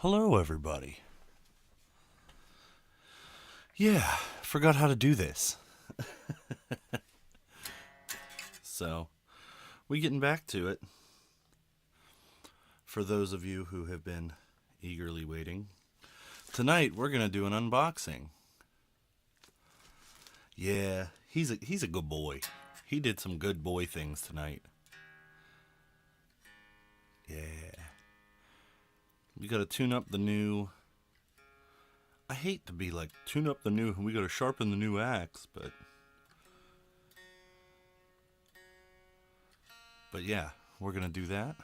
Hello, everybody. Yeah, forgot how to do this. So, we getting back to it. For those of you who have been eagerly waiting, tonight we're gonna do an unboxing. Yeah, he's a good boy. He did some good boy things tonight. Yeah. We gotta tune up the new. I hate to be like, tune up the new, we gotta sharpen the new axe, but yeah, we're gonna do that.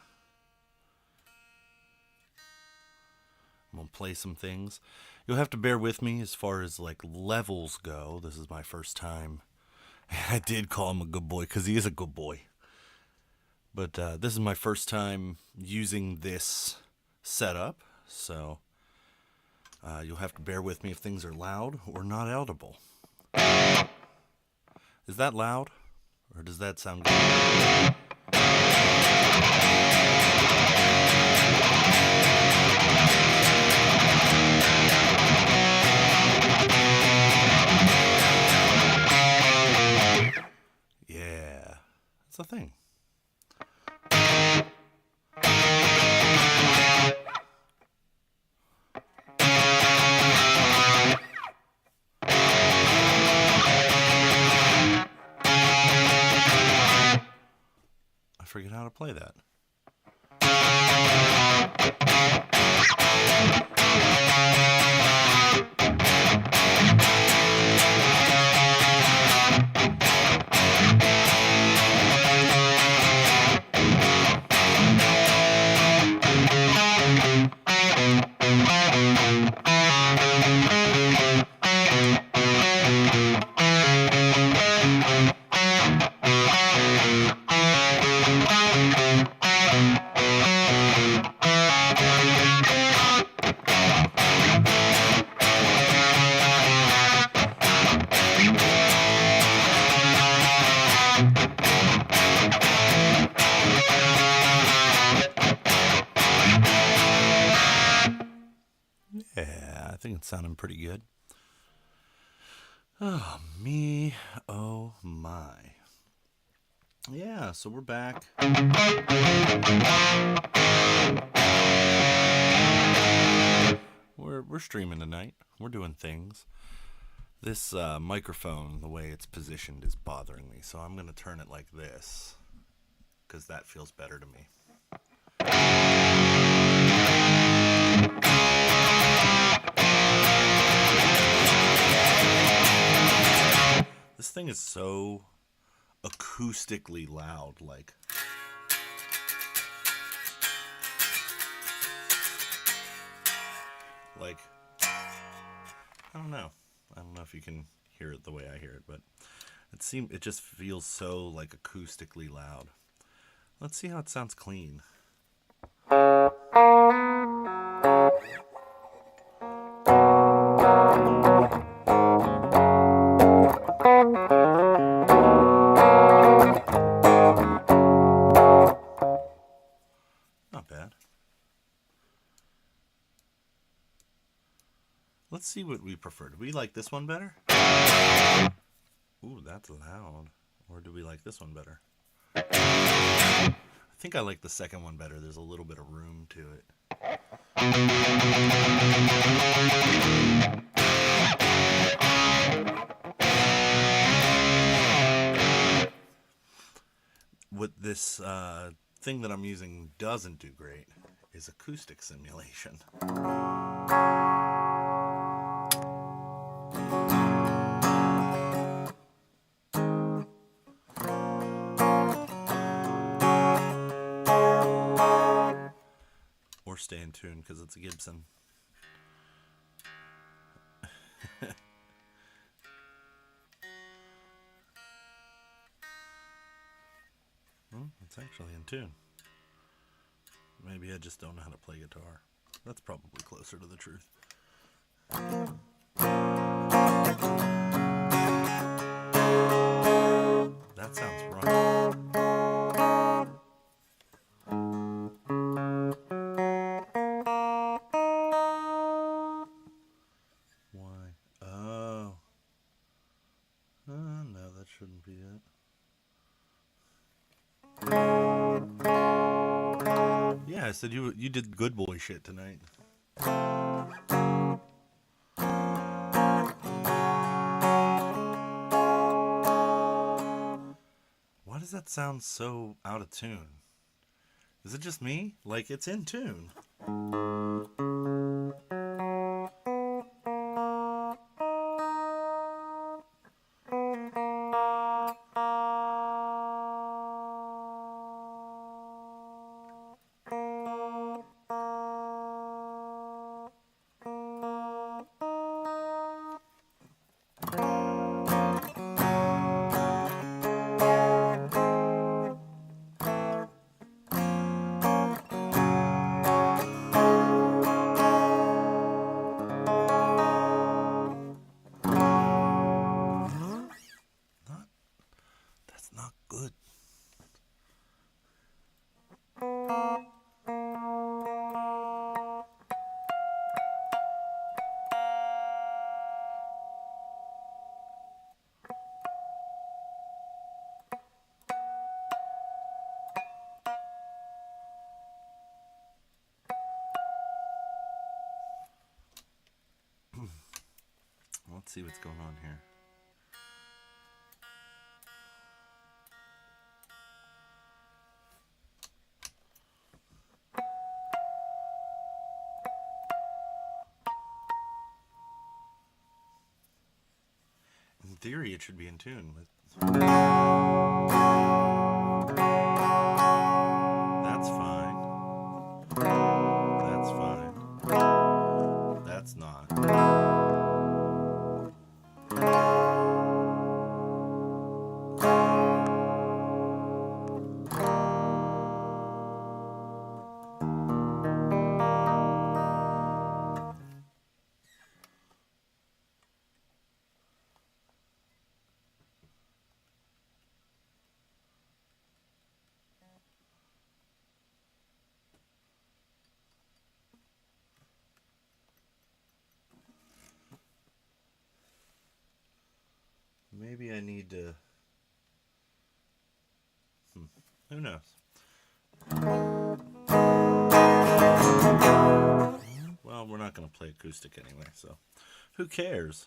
I'm gonna play some things. You'll have to bear with me as far as like levels go. This is my first time. I did call him a good boy because he is a good boy. But this is my first time using this setup, so you'll have to bear with me if things are loud or not audible. Is that loud? Or does that sound good? Yeah, that's the thing. I forget how to play that. Yeah, I think it's sounding pretty good. Oh, me, oh my. Yeah, so we're back. We're streaming tonight. We're doing things. This microphone, the way it's positioned, is bothering me, so I'm going to turn it like this, because that feels better to me. This thing is so acoustically loud, like I don't know if you can hear it the way I hear it, but it just feels so like acoustically loud. Let's see how it sounds clean. Not bad. Let's see what we prefer. Do we like this one better? Ooh, that's loud. Or do we like this one better? I think I like the second one better. There's a little bit of room to it. What this thing that I'm using doesn't do great is acoustic simulation. Or stay in tune because it's a Gibson. Well, it's actually in tune. Maybe I just don't know how to play guitar. That's probably closer to the truth. That sounds wrong. I said you did good boy shit tonight. Why does that sound so out of tune? Is it just me? Like, it's in tune. That's not good. Let's see what's going on here. In theory, it should be in tune with. That's fine. That's fine. That's not. Maybe I need to. Who knows? Well, we're not going to play acoustic anyway, so who cares?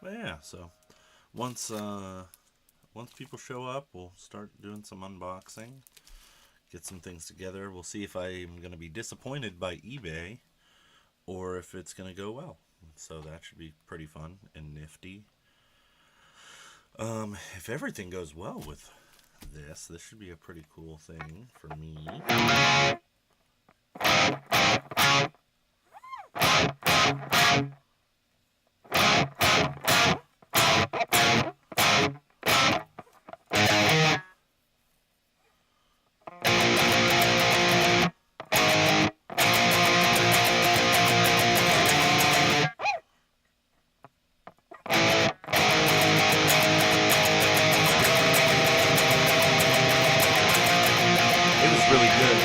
But yeah, so once people show up, we'll start doing some unboxing, get some things together. We'll see if I'm going to be disappointed by eBay or if it's going to go well. So that should be pretty fun and nifty. If everything goes well with this should be a pretty cool thing for me. Really good.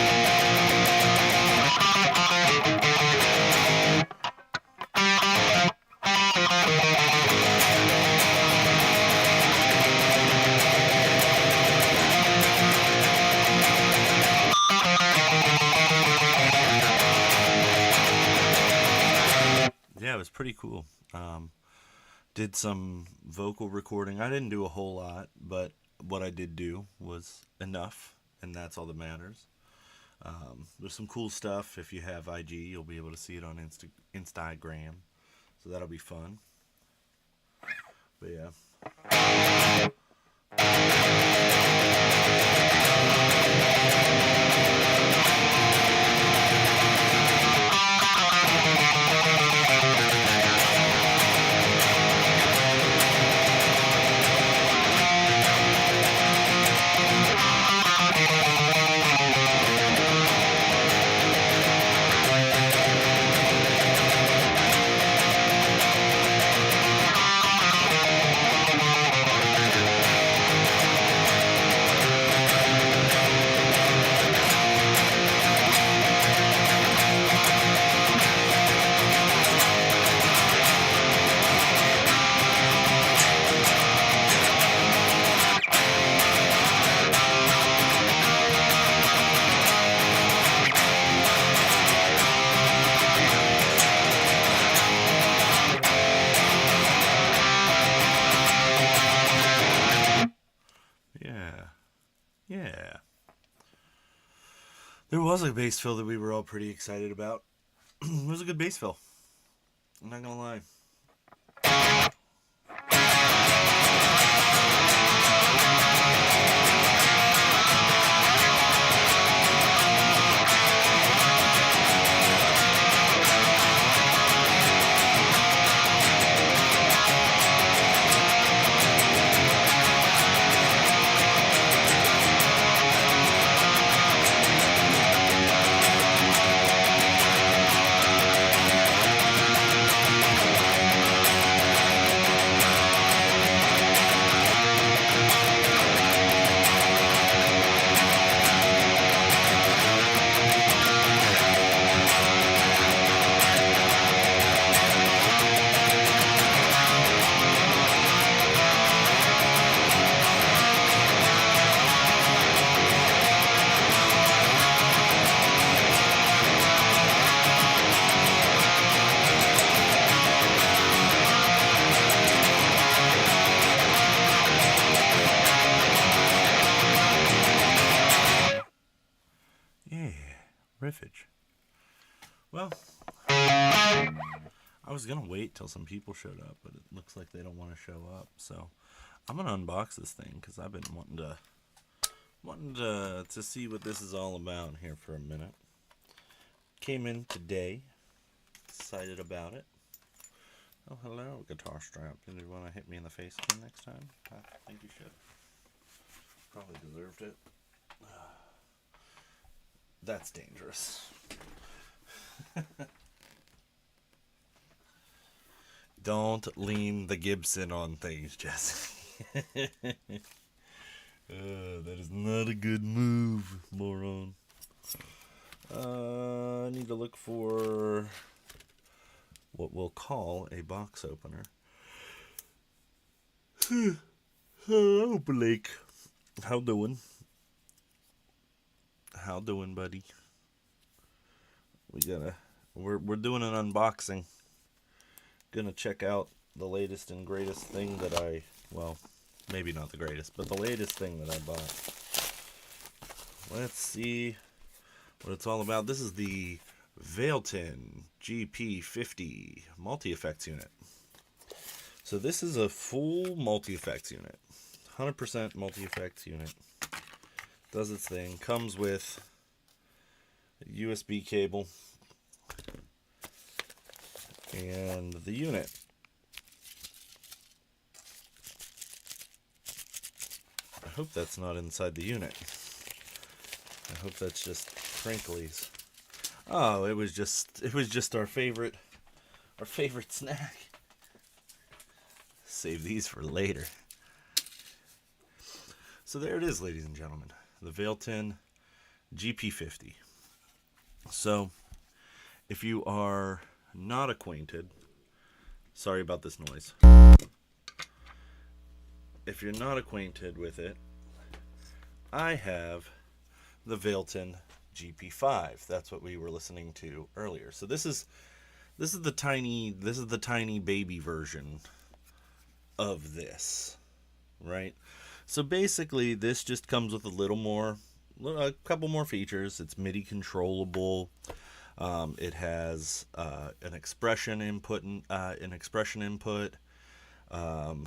Yeah, it was pretty cool. Did some vocal recording. I didn't do a whole lot, but what I did do was enough. And that's all that matters. There's some cool stuff. If you have IG, you'll be able to see it on Instagram. So that'll be fun. But yeah. There was a bass fill that we were all pretty excited about. It was a good bass fill. I'm not gonna lie. Yeah, riffage. Well, I was gonna wait till some people showed up, but it looks like they don't want to show up. So I'm gonna unbox this thing because I've been wanting to see what this is all about here for a minute. Came in today, excited about it. Oh, hello, guitar strap. Did you want to hit me in the face again next time? I think you should. Probably deserved it. That's dangerous. Don't lean the Gibson on things, Jesse. That is not a good move, moron. I need to look for what we'll call a box opener. Hello, Blake. How doing? How doing, buddy? We're doing an unboxing. Gonna check out the latest and greatest thing that well, maybe not the greatest, but the latest thing that I bought. Let's see what it's all about. This is the Vailton GP50 multi-effects unit. So this is a full multi-effects unit. 100% multi-effects unit. Does its thing. Comes with a USB cable and the unit. I hope that's not inside the unit. I hope that's just crinklies. Oh, it was just our favorite snack. Save these for later. So there it is, ladies and gentlemen. The Vailton GP50. So, if you are not acquainted, sorry about this noise. If you're not acquainted with it, I have the Vailton GP5. That's what we were listening to earlier. So this is the tiny baby version of this, right? So basically, this just comes with a couple more features. It's MIDI controllable. It has an expression input,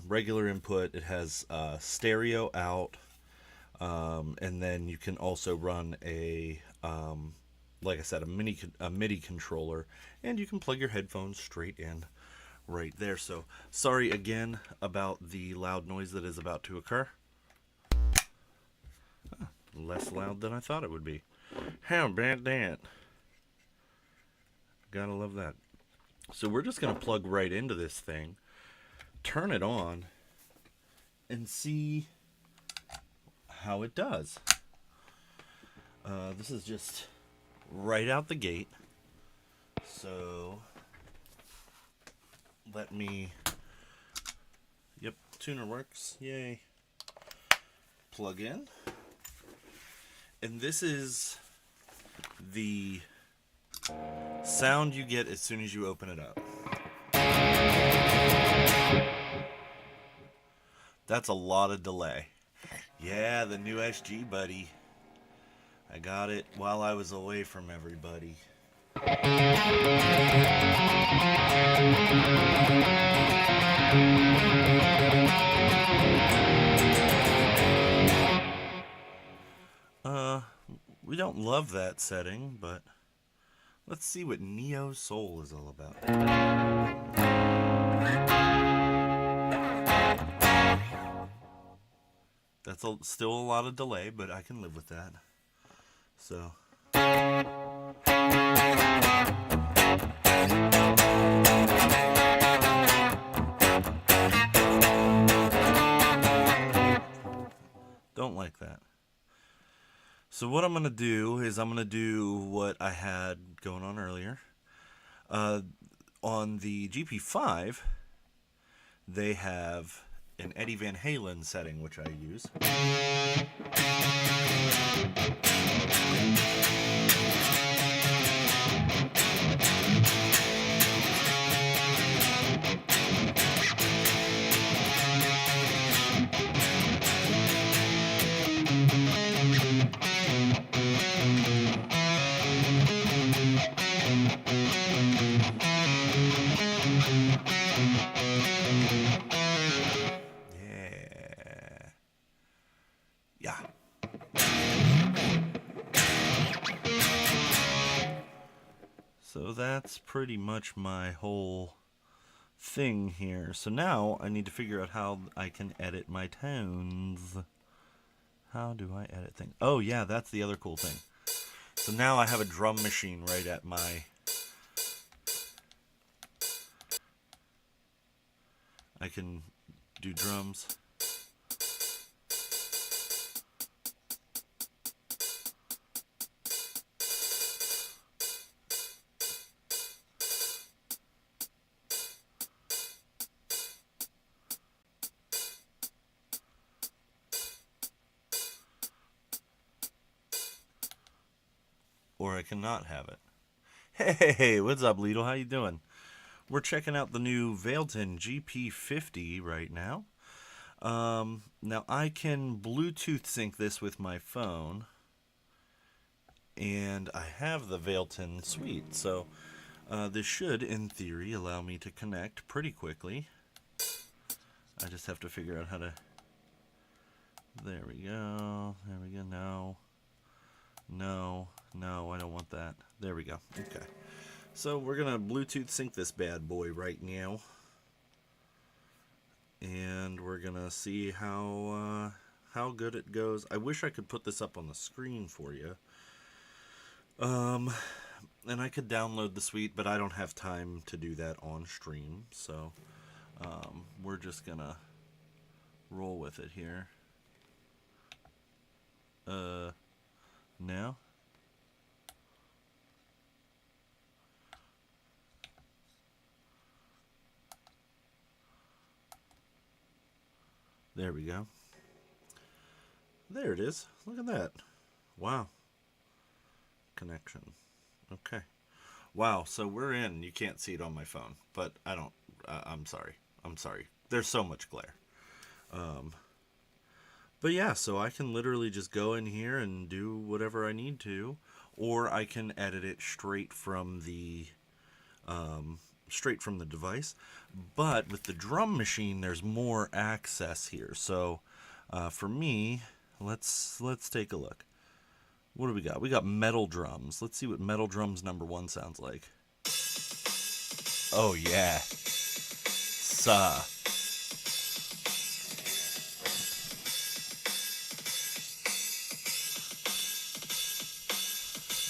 regular input. It has stereo out, and then you can also run like I said, a MIDI controller, and you can plug your headphones straight in right there. So sorry again about the loud noise that is about to occur. Less loud than I thought it would be. How about that? Gotta love that. So we're just gonna plug right into this thing, turn it on, and see how it does. This is just right out the gate. So let me. Yep, tuner works. Yay. Plug in. And this is the sound you get as soon as you open it up. That's a lot of delay. Yeah, the new SG, buddy. I got it while I was away from everybody. Uh, we don't love that setting, but let's see what Neo Soul is all about. That's still a lot of delay, but I can live with that. So. Don't like that. So what I'm going to do is I'm going to do what I had going on earlier. On the GP5, they have an Eddie Van Halen setting, which I use. Yeah. So that's pretty much my whole thing here. So now I need to figure out how I can edit my tones. How do I edit things? Oh yeah, that's the other cool thing. So now I have a drum machine right at my... I can do drums. Or I cannot have it. Hey, what's up, Lidl? How you doing? We're checking out the new Vailton GP50 right now. Now I can Bluetooth sync this with my phone, and I have the Vailton suite, so this should, in theory, allow me to connect pretty quickly. I just have to figure out how to... There we go. There we go. No. No. No, I don't want that. There we go. Okay. So we're going to Bluetooth sync this bad boy right now. And we're going to see how good it goes. I wish I could put this up on the screen for you. And I could download the suite, but I don't have time to do that on stream. So we're just going to roll with it here. Now. There we go. There it is. Look at that. Wow. Connection. Okay. Wow, so we're in. You can't see it on my phone, but I don't... I'm sorry. I'm sorry. There's so much glare. But yeah, so I can literally just go in here and do whatever I need to, or I can edit it straight from the device. But with the drum machine, there's more access here. So for me, let's take a look. What do we got? We got metal drums. Let's see what metal drums #1 sounds like. Oh yeah. Suh.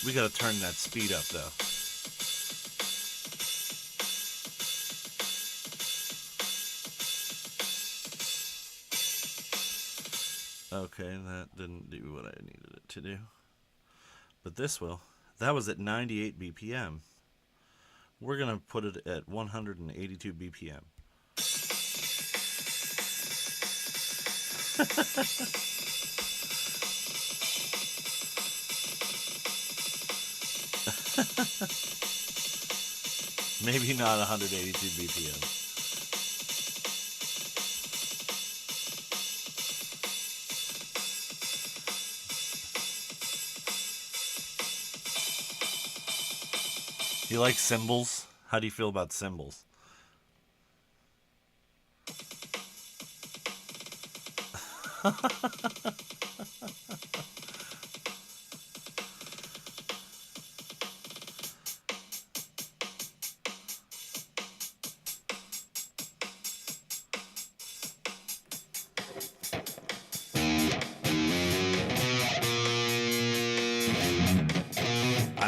We gotta turn that speed up though. Okay, that didn't do what I needed it to do. But this will. That was at 98 BPM. We're going to put it at 182 BPM. Maybe not 182 BPM. You like cymbals? How do you feel about cymbals? I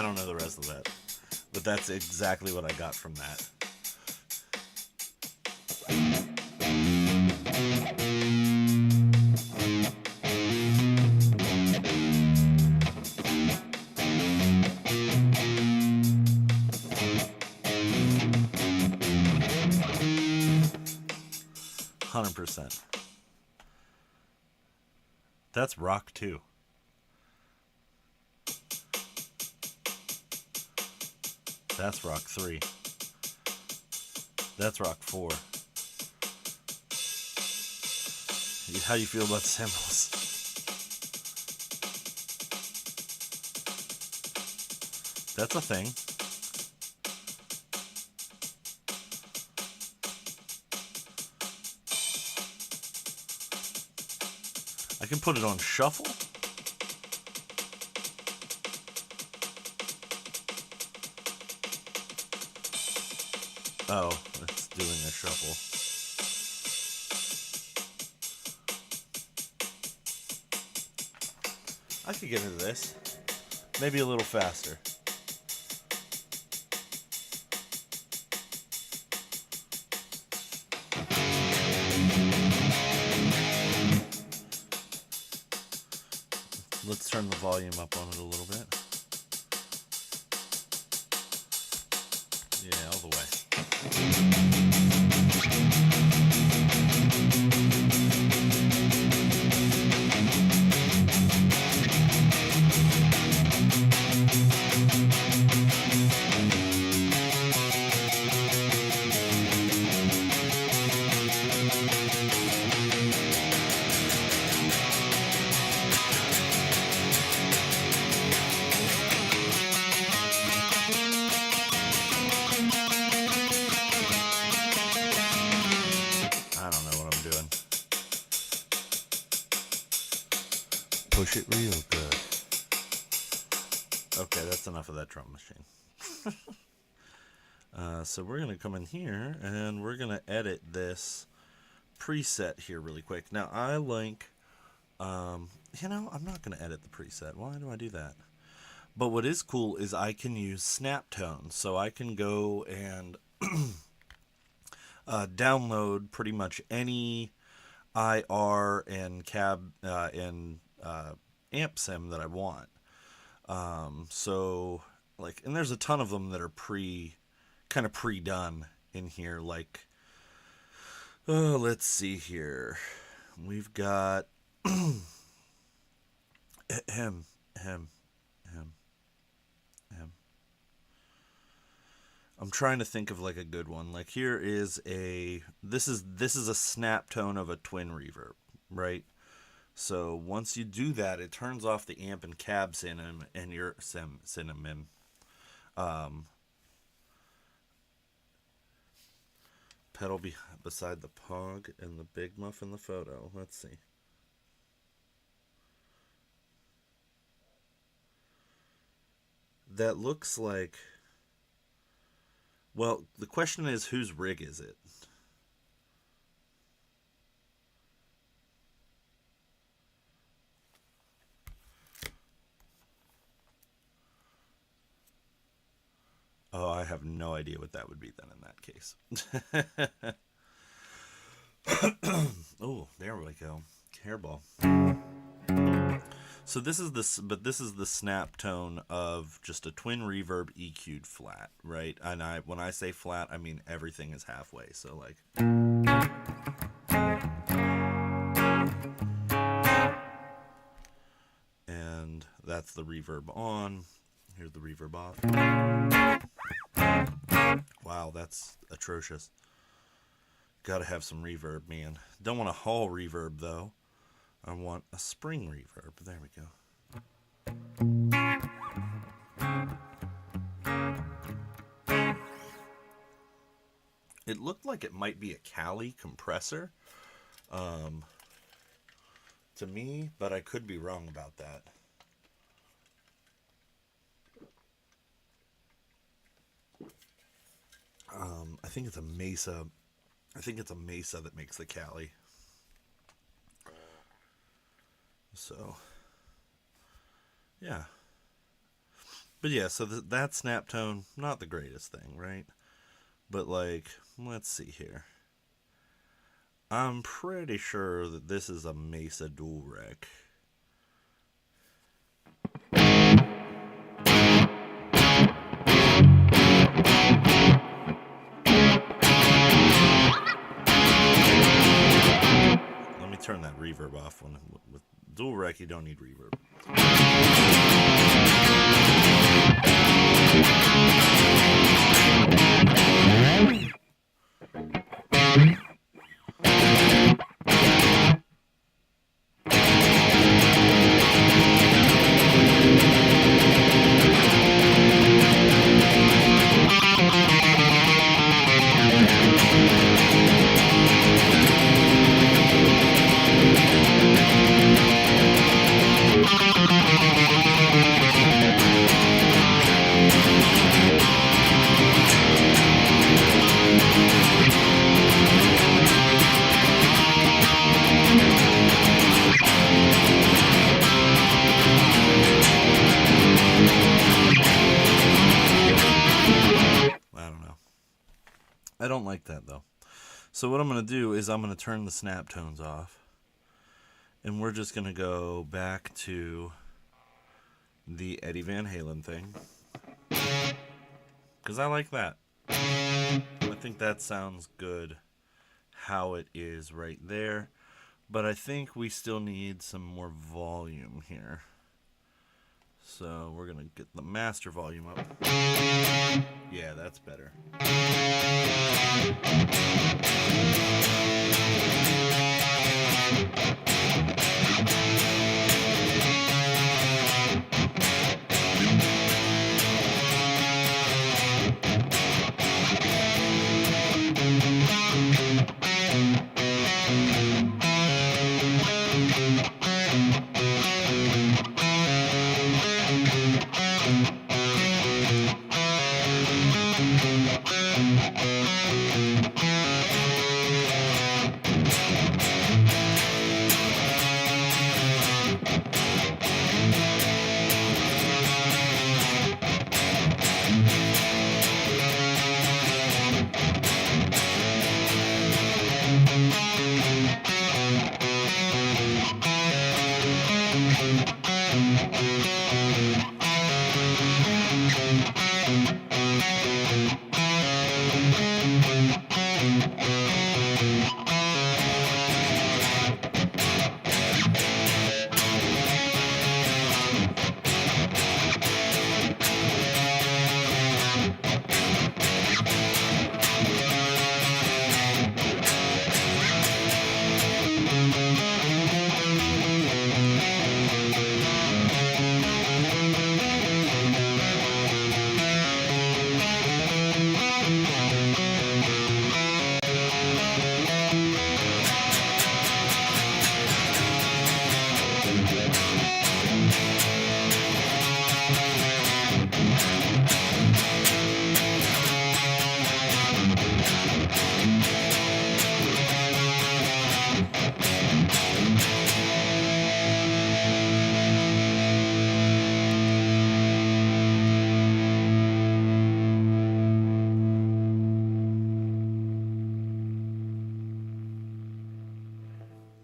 don't know the rest of that, but that's exactly what I got from that. 100%. That's rock too. That's rock 3. That's rock 4. How do you feel about cymbals? That's a thing. I can put it on shuffle. Oh, it's doing a shuffle. I could get into this. Maybe a little faster. Let's turn the volume up on it a little bit. Yeah, all the way. I don't know what I'm doing. Push it real good. Okay, that's enough of that drum machine. So we're going to come in here and we're going to edit this preset here really quick. Now, I like, I'm not going to edit the preset. Why do I do that? But what is cool is I can use snap tones. So I can go and download pretty much any IR and cab and amp sim that I want. So like, and there's a ton of them that are kind of pre-done in here. Like, oh, let's see here. We've got him. I'm trying to think of like a good one. Like here is this is a snap tone of a twin reverb, right? So once you do that, it turns off the amp and cab cinnamon and your cinnamon. Pedal beside the Pog and the Big Muff in the photo. Let's see. That looks like... Well, the question is, whose rig is it? Oh, I have no idea what that would be then in that case. Oh, there we go. Hairball. So this is the snap tone of just a twin reverb EQ'd flat, right? And when I say flat, I mean everything is halfway. So like, and that's the reverb on. Here's the reverb off. Wow, that's atrocious. Gotta have some reverb, man. Don't want a hall reverb though. I want a spring reverb. There we go. It looked like it might be a Cali compressor to me, but I could be wrong about that. I think it's a Mesa. I think it's a Mesa that makes the Cali. So, yeah. But yeah, so that snap tone, not the greatest thing, right? But like, let's see here. I'm pretty sure that this is a Mesa dual rec. Let me turn that reverb off. With dual rec, you don't need reverb. I don't like that though. So what I'm going to do is I'm going to turn the snap tones off. And we're just going to go back to the Eddie Van Halen thing. Because I like that. I think that sounds good how it is right there. But I think we still need some more volume here. So we're going to get the master volume up. Yeah, that's better.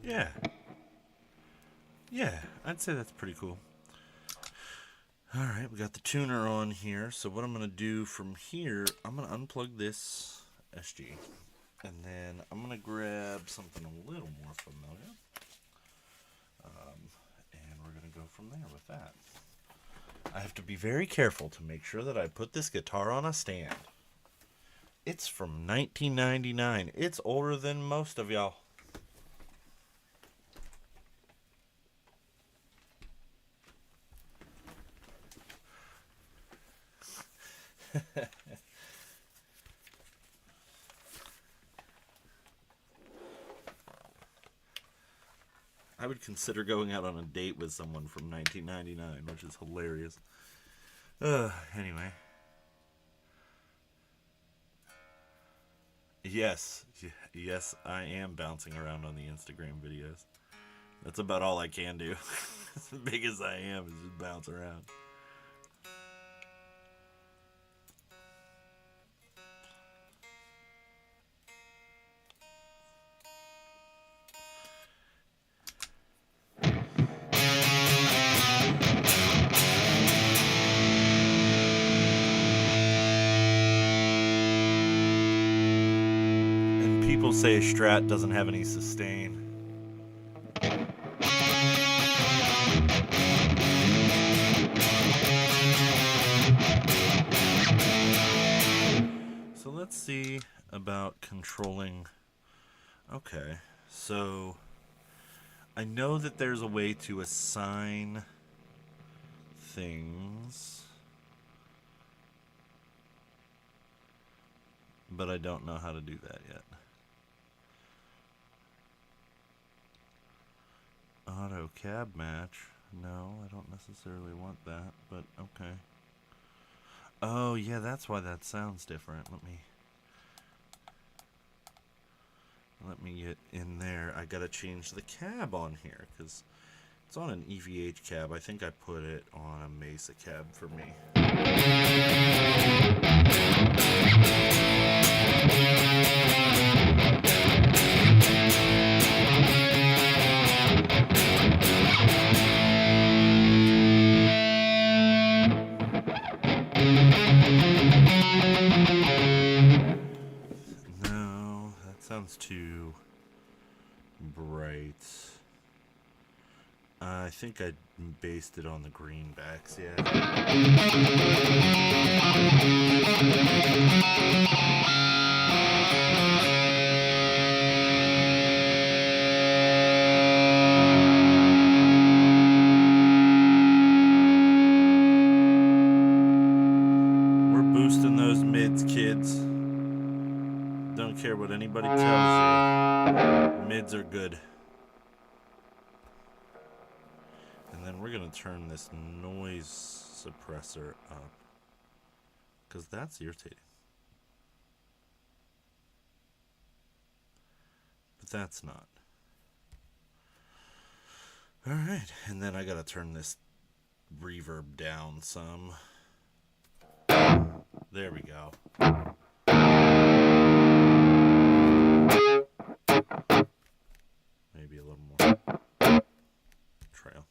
Yeah. Yeah, I'd say that's pretty cool. Alright, we got the tuner on here. So what I'm going to do from here, I'm going to unplug this SG. And then I'm going to grab something a little more familiar. And we're going to go from there with that. I have to be very careful to make sure that I put this guitar on a stand. It's from 1999. It's older than most of y'all. would consider going out on a date with someone from 1999, which is hilarious. Anyway. Yes, I am bouncing around on the Instagram videos. That's about all I can do. As big as I am, is just bounce around. And people say a Strat doesn't have any sustain. Let's see about controlling. Okay, so I know that there's a way to assign things, but I don't know how to do that yet. Auto cab match. No, I don't necessarily want that, but okay. Oh yeah, that's why that sounds different. Let me get in there. I gotta change the cab on here because it's on an EVH cab. I think I put it on a Mesa cab for me. No, that sounds too bright. I think I based it on the greenbacks, yeah. We're boosting those mids, kids. Don't care what anybody tells you. Mids are good. And then we're going to turn this noise suppressor up, because that's irritating. But that's not. Alright, and then I got to turn this reverb down some. There we go. Maybe a little more. Trail.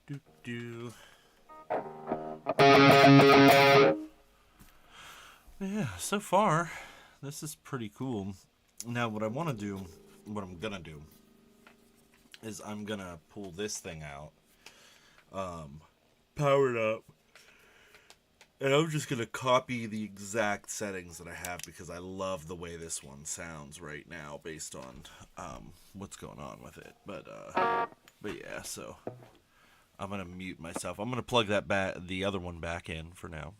Do do. Yeah, so far, this is pretty cool. Now, what I want to do, what I'm gonna do, is I'm gonna pull this thing out, power it up, and I'm just gonna copy the exact settings that I have because I love the way this one sounds right now, based on what's going on with it. But yeah, so I'm gonna mute myself. I'm gonna plug the other one back in for now.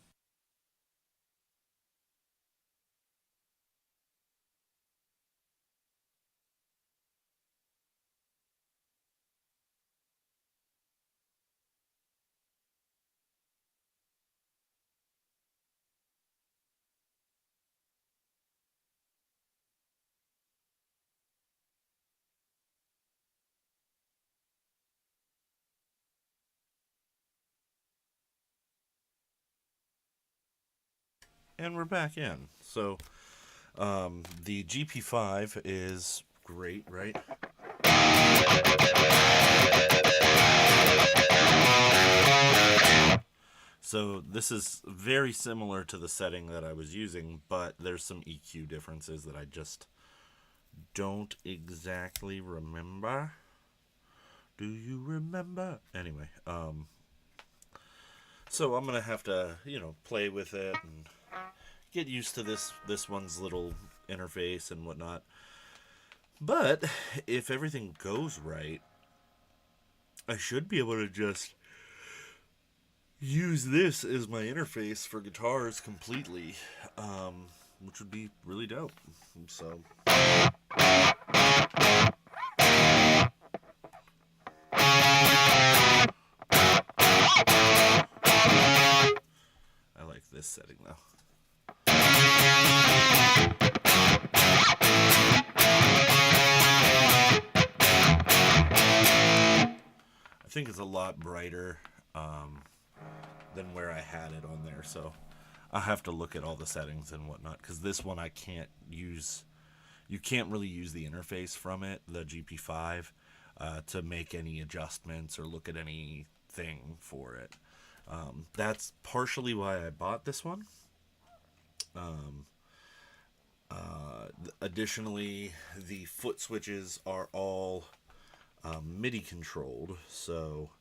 And we're back in. So the GP5 is great, right? So this is very similar to the setting that I was using, but there's some EQ differences that I just don't exactly remember. Do you remember? Anyway, so I'm gonna have to, play with it and get used to this one's little interface and whatnot. But if everything goes right, I should be able to just use this as my interface for guitars completely, which would be really dope. So I like this setting though. I think it's a lot brighter than where I had it on there, so I'll have to look at all the settings and whatnot, because this one I can't use. You can't really use the interface from it, the GP5, to make any adjustments or look at anything for it. That's partially why I bought this one. Additionally, the foot switches are all MIDI controlled, so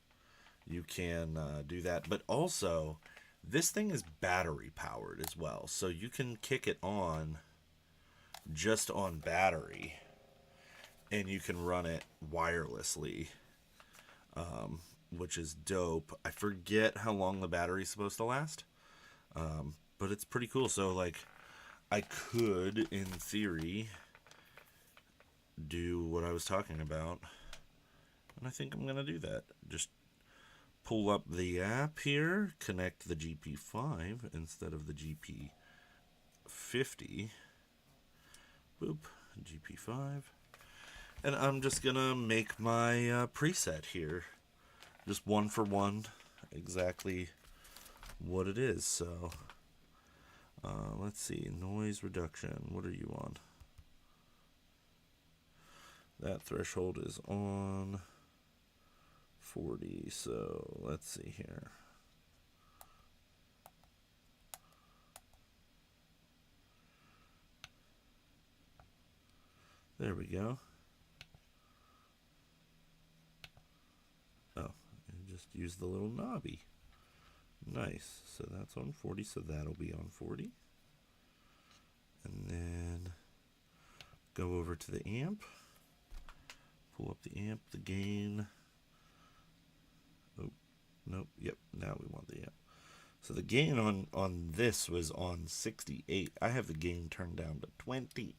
you can do that. But also, this thing is battery powered as well, so you can kick it on just on battery, and you can run it wirelessly, which is dope. I forget how long the battery's supposed to last, but it's pretty cool. So, like, I could, in theory, do what I was talking about, and I think I'm gonna do that. Just pull up the app here, connect the GP5 instead of the GP50. Boop, GP5. And I'm just gonna make my preset here. Just one for one, exactly what it is. So, let's see, noise reduction. What are you on? That threshold is on 40. So let's see here. There we go. Oh, and just use the little knobby. Nice. So that's on 40, so that'll be on 40. And then go over to the amp. Pull up the amp, the gain. Oh, nope. Yep, now we want the amp. So the gain on this was on 68. I have the gain turned down to 20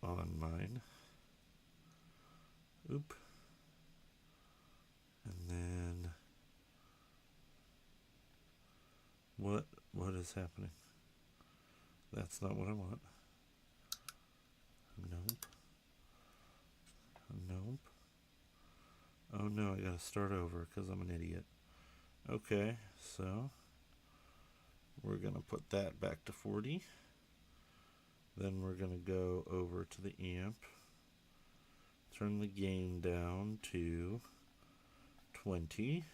on mine. Oop. And then what is happening? That's not what I want. Nope. Nope. Oh no, I gotta start over because I'm an idiot. Okay, so we're gonna put that back to 40. Then we're gonna go over to the amp, turn the gain down to 20.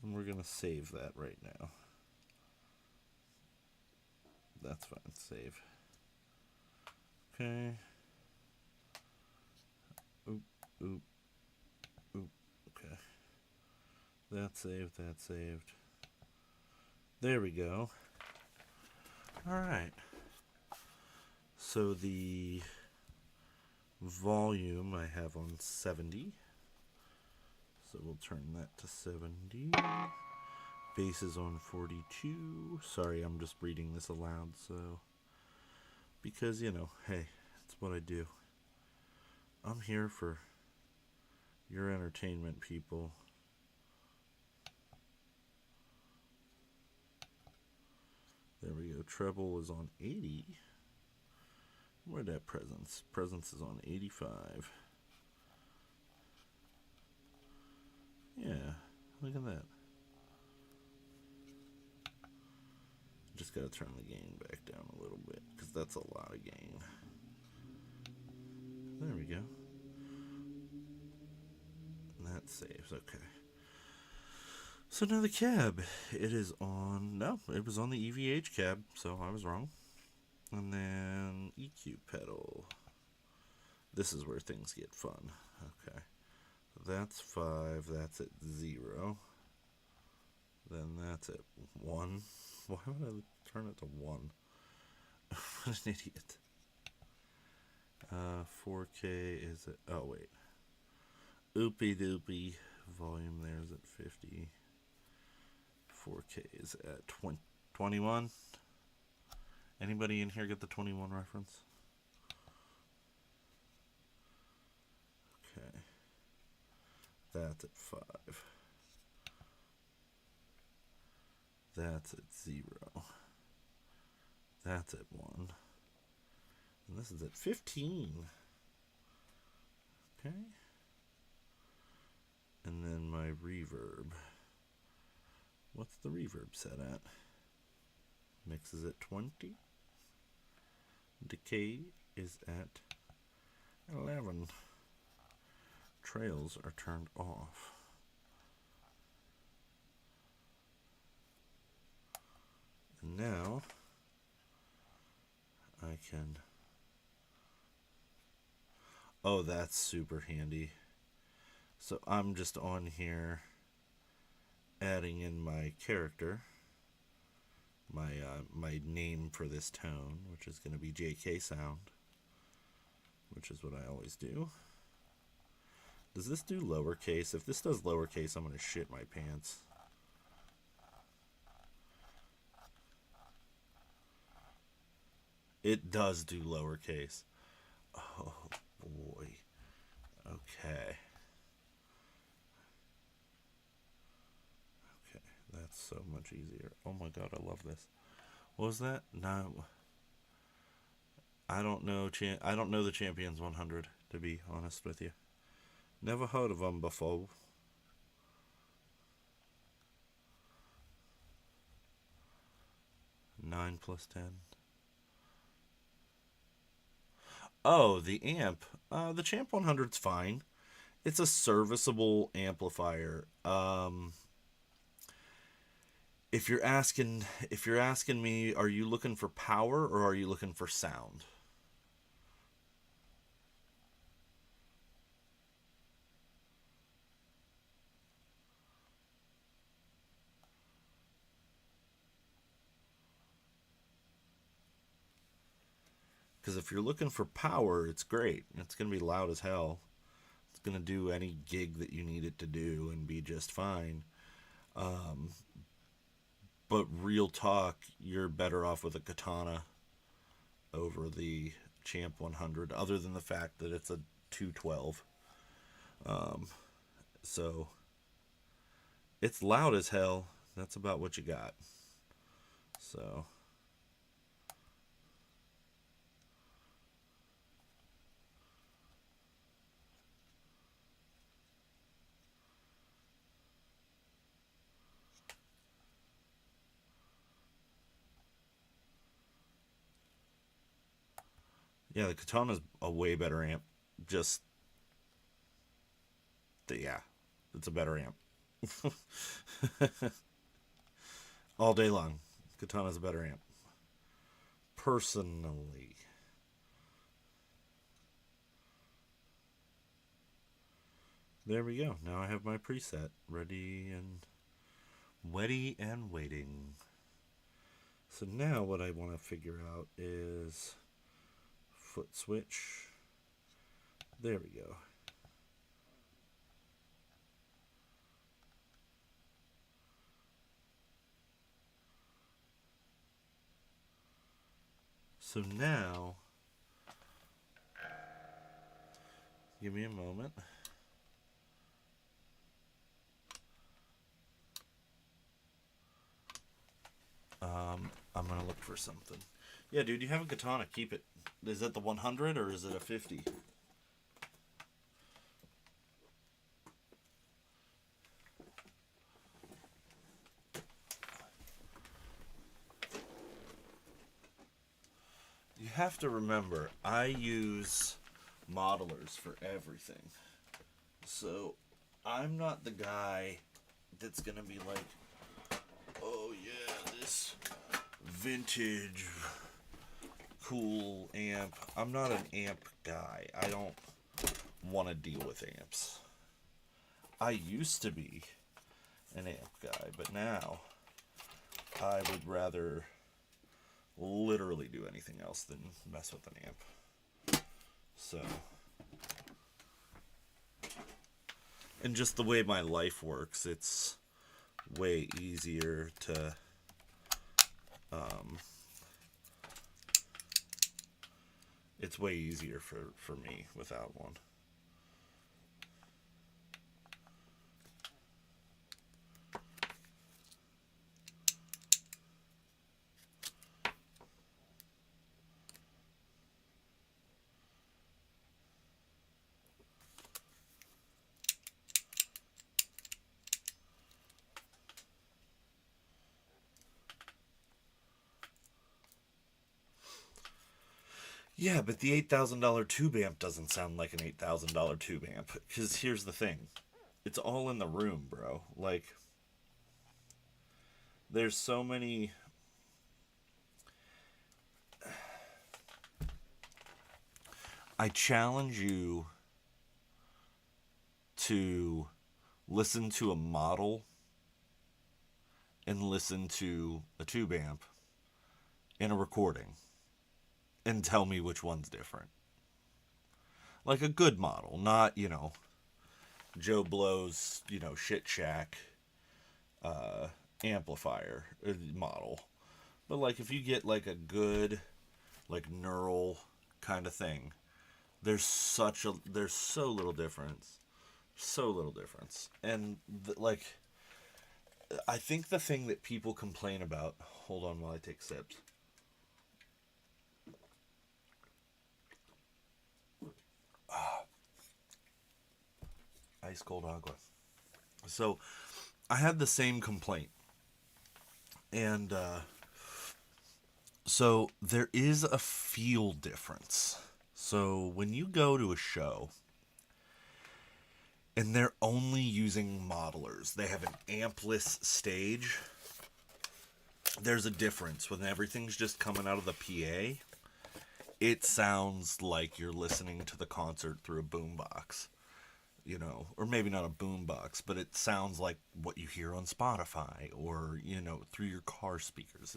And we're going to save that right now. That's fine. Save. Okay. Oop, oop, oop. Okay. That's saved. That's saved. There we go. Alright. So the volume I have on 70. So we'll turn that to 70. Bass is on 42. Sorry, I'm just reading this aloud, so. Because, you know, hey, it's what I do. I'm here for your entertainment, people. There we go. Treble is on 80. Where'd that presence? Presence is on 85. Yeah, look at that. Just gotta turn the gain back down a little bit, because that's a lot of gain. There we go. And that saves, okay. So now the cab, it is on, no, it was on the EVH cab, so I was wrong. And then EQ pedal. This is where things get fun. Okay. That's 5, that's at 0. Then that's at 1. Why would I turn it to 1? What an idiot. 4K is at, oh wait. Oopie doopie. Volume there is at 50. 4K is at 21. Anybody in here get the 21 reference? Okay. That's at 5. That's at 0. That's at 1. And this is at 15. Okay. And then my reverb. What's the reverb set at? Mix is at 20. Decay is at 11. Trails are turned off. And now I can, oh, that's super handy. So I'm just on here adding in my character, my name for this tone, which is going to be JK Sound, which is what I always do. Does this do lowercase? If this does lowercase, I'm going to shit my pants. It does do lowercase. Oh boy. Okay. Okay, that's so much easier. Oh my god, I love this. What was that? No. I don't know. I don't know the Champions 100, to be honest with you. Never heard of them before. Nine plus 10. Oh, the amp. The Champ 100's fine. It's a serviceable amplifier. If you're asking me, are you looking for power or are you looking for sound? Because if you're looking for power, it's great. It's going to be loud as hell. It's going to do any gig that you need it to do and be just fine. But real talk, you're better off with a Katana over the Champ 100, other than the fact that it's a 212. So it's loud as hell. That's about what you got. So yeah, the Katana's a way better amp. Just Yeah, it's a better amp. All day long. Katana's a better amp. Personally. There we go. Now I have my preset ready and wetty and waiting. So now what I want to figure out is foot switch. There we go. So now, give me a moment. I'm gonna look for something. Yeah, dude, you have a katana. Keep it. Is it the 100 or is it a 50? You have to remember, I use modelers for everything. So, I'm not the guy that's gonna be like, oh yeah, this vintage cool amp. I'm not an amp guy. I don't want to deal with amps. I used to be an amp guy, but now I would rather literally do anything else than mess with an amp. So, and just the way my life works, it's way easier to it's way easier for me without one. Yeah, but the $8,000 tube amp doesn't sound like an $8,000 tube amp. Because here's the thing, it's all in the room, bro. Like, there's so many. I challenge you to listen to a model and listen to a tube amp in a recording and tell me which one's different. Like a good model, not, Joe Blow's, Shit Shack amplifier model. But like if you get like a good, like neural kind of thing, there's so little difference. So little difference. And like, I think the thing that people complain about, hold on while I take sips. Ice cold agua. So I had the same complaint. And so there is a feel difference. So when you go to a show and they're only using modelers, they have an ampless stage, there's a difference. When everything's just coming out of the PA, it sounds like you're listening to the concert through a boombox. Or maybe not a boombox, but it sounds like what you hear on Spotify or, through your car speakers.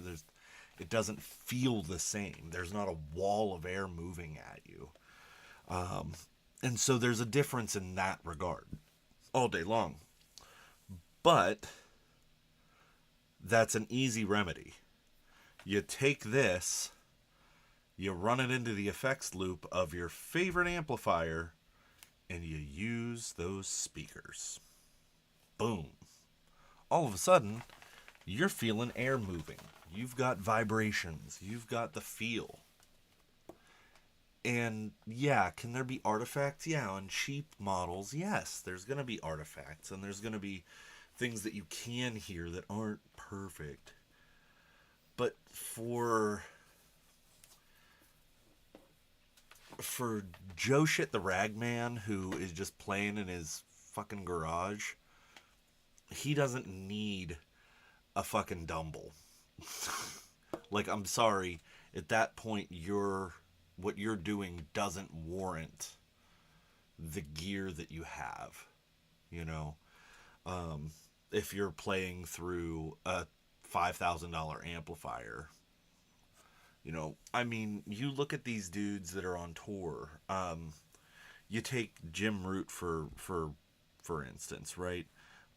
It doesn't feel the same. There's not a wall of air moving at you. And so there's a difference in that regard all day long. But that's an easy remedy. You take this, you run it into the effects loop of your favorite amplifier, and you use those speakers. Boom. All of a sudden, you're feeling air moving. You've got vibrations. You've got the feel. And yeah, can there be artifacts? Yeah, on cheap models, yes, there's going to be artifacts. And there's going to be things that you can hear that aren't perfect. But for Joe Shit the Ragman, who is just playing in his fucking garage, he doesn't need a fucking Dumble. Like, I'm sorry, at that point, what you're doing doesn't warrant the gear that you have. You know, if you're playing through a $5,000 amplifier, I mean, you look at these dudes that are on tour. You take Jim Root for instance, right?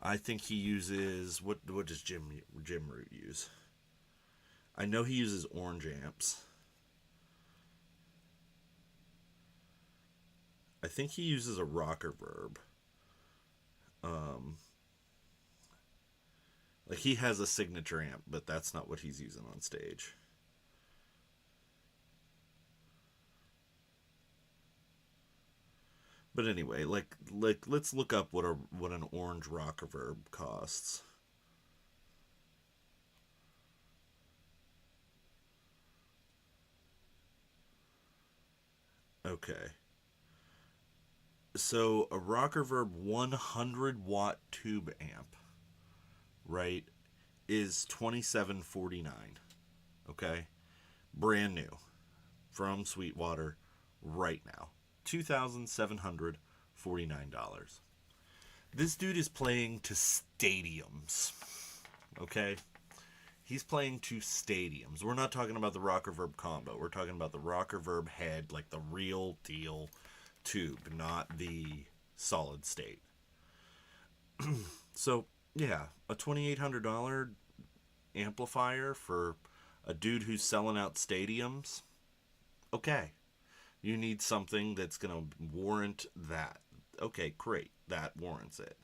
I think he uses what does Jim Root use? I know he uses orange amps. I think he uses a rocker verb. Like, he has a signature amp, but that's not what he's using on stage. But anyway, like let's look up what an orange rocker verb costs. Okay. So a rocker verb 100-watt tube amp, right, is $27.49. Okay? Brand new from Sweetwater right now. $2,749. This dude is playing to stadiums. Okay? He's playing to stadiums. We're not talking about the rocker verb combo. We're talking about the rocker verb head, like the real deal tube, not the solid state. So, yeah, a $2,800 amplifier for a dude who's selling out stadiums. Okay. You need something that's going to warrant that. Okay, great. That warrants it.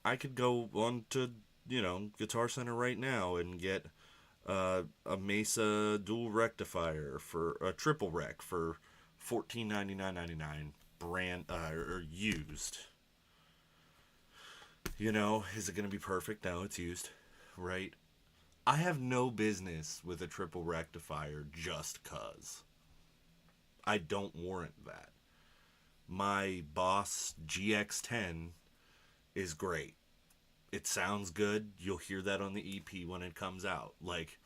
I could go on to, Guitar Center right now and get a Mesa dual rectifier for a triple rec for $1499.99 brand or used. Is it going to be perfect? No, it's used, right? I have no business with a triple rectifier just cuz. I don't warrant that. My Boss GX10 is great. It sounds good. You'll hear that on the EP when it comes out. Like,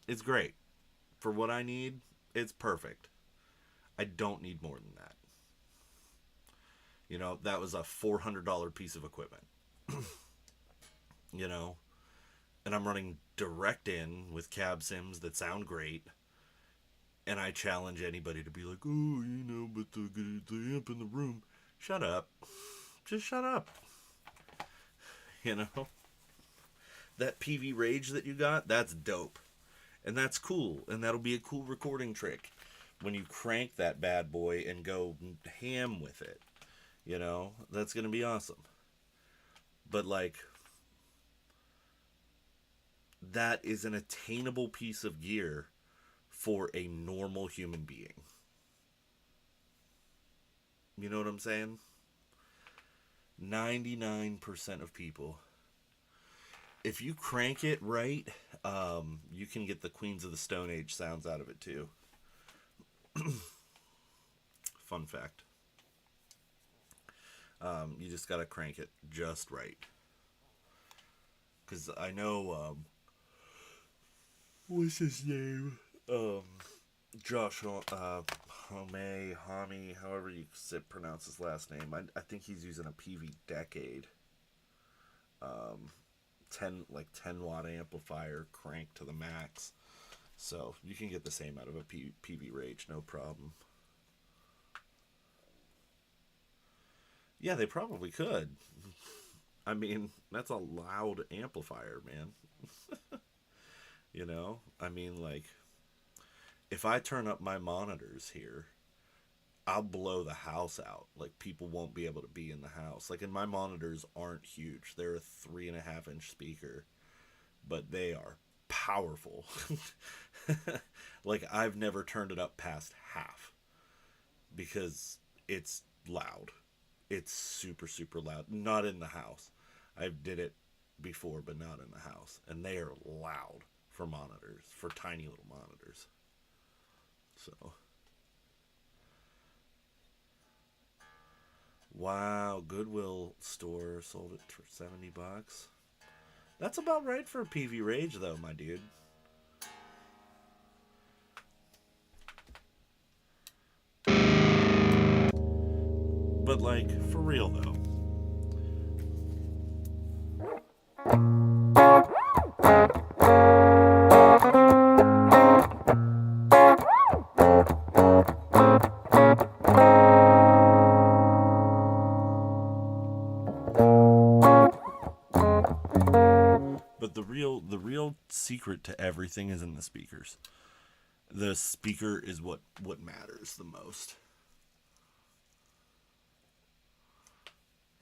it's great. For what I need, it's perfect. I don't need more than that. That was a $400 piece of equipment. And I'm running direct in with cab sims that sound great. And I challenge anybody to be like, oh, but the amp in the room. Shut up. Just shut up. That PV Rage that you got, that's dope. And that's cool. And that'll be a cool recording trick when you crank that bad boy and go ham with it. That's going to be awesome. But, like, that is an attainable piece of gear for a normal human being. You know what I'm saying? 99% of people, if you crank it right, you can get the Queens of the Stone Age sounds out of it too. Fun fact. You just gotta crank it just right. Because I know, what's his name? Josh Homme, however you pronounce his last name. I think he's using a PV Decade. 10 watt amplifier cranked to the max. So you can get the same out of a PV Rage, no problem. Yeah, they probably could. I mean, that's a loud amplifier, man. I mean, like, if I turn up my monitors here, I'll blow the house out. Like, people won't be able to be in the house. Like, and my monitors aren't huge. They're a 3.5-inch speaker, but they are powerful. Like, I've never turned it up past half because it's loud. It's super, super loud. Not in the house. I did it before, but not in the house. And they are loud for monitors, for tiny little monitors. So, Wow, Goodwill store sold it for $70. That's about right for a PV Rage, though, my dude. But, like, for real, though. But the real secret to everything is in the speakers. The speaker is what matters the most.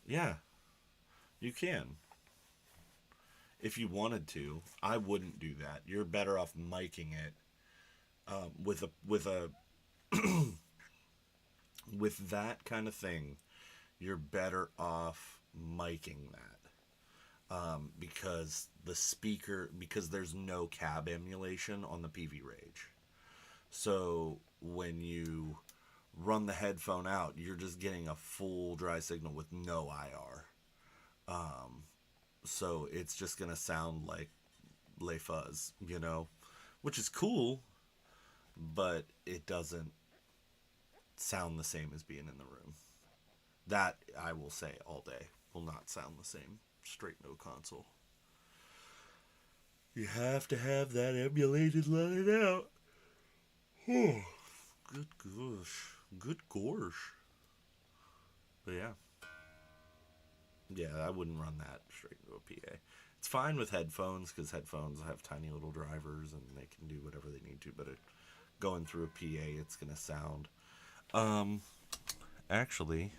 Yeah, you can. If you wanted to, I wouldn't do that. You're better off miking it with that kind of thing. You're better off miking that because there's no cab emulation on the PV Rage. So when you run the headphone out, you're just getting a full dry signal with no IR. So it's just going to sound like Les Fuzz, which is cool, but it doesn't sound the same as being in the room. That, I will say all day, will not sound the same. Straight no console. You have to have that emulated line out. Oh, good gosh. Good gosh. But yeah. Yeah, I wouldn't run that straight into a PA. It's fine with headphones, because headphones have tiny little drivers, and they can do whatever they need to, but going through a PA, it's going to sound... Actually,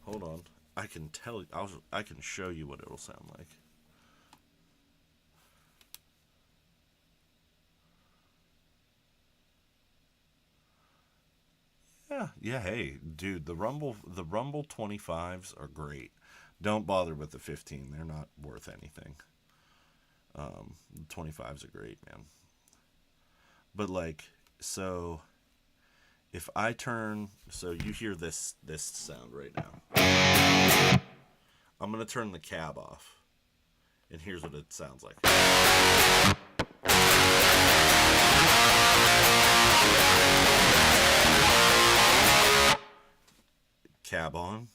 hold on. I can I can show you what it'll sound like. Yeah, hey, dude, the Rumble 25s are great. Don't bother with the 15. They're not worth anything. The 25s are great, man. But like, so if I turn, so you hear this sound right now. I'm going to turn the cab off. And here's what it sounds like. Cab on.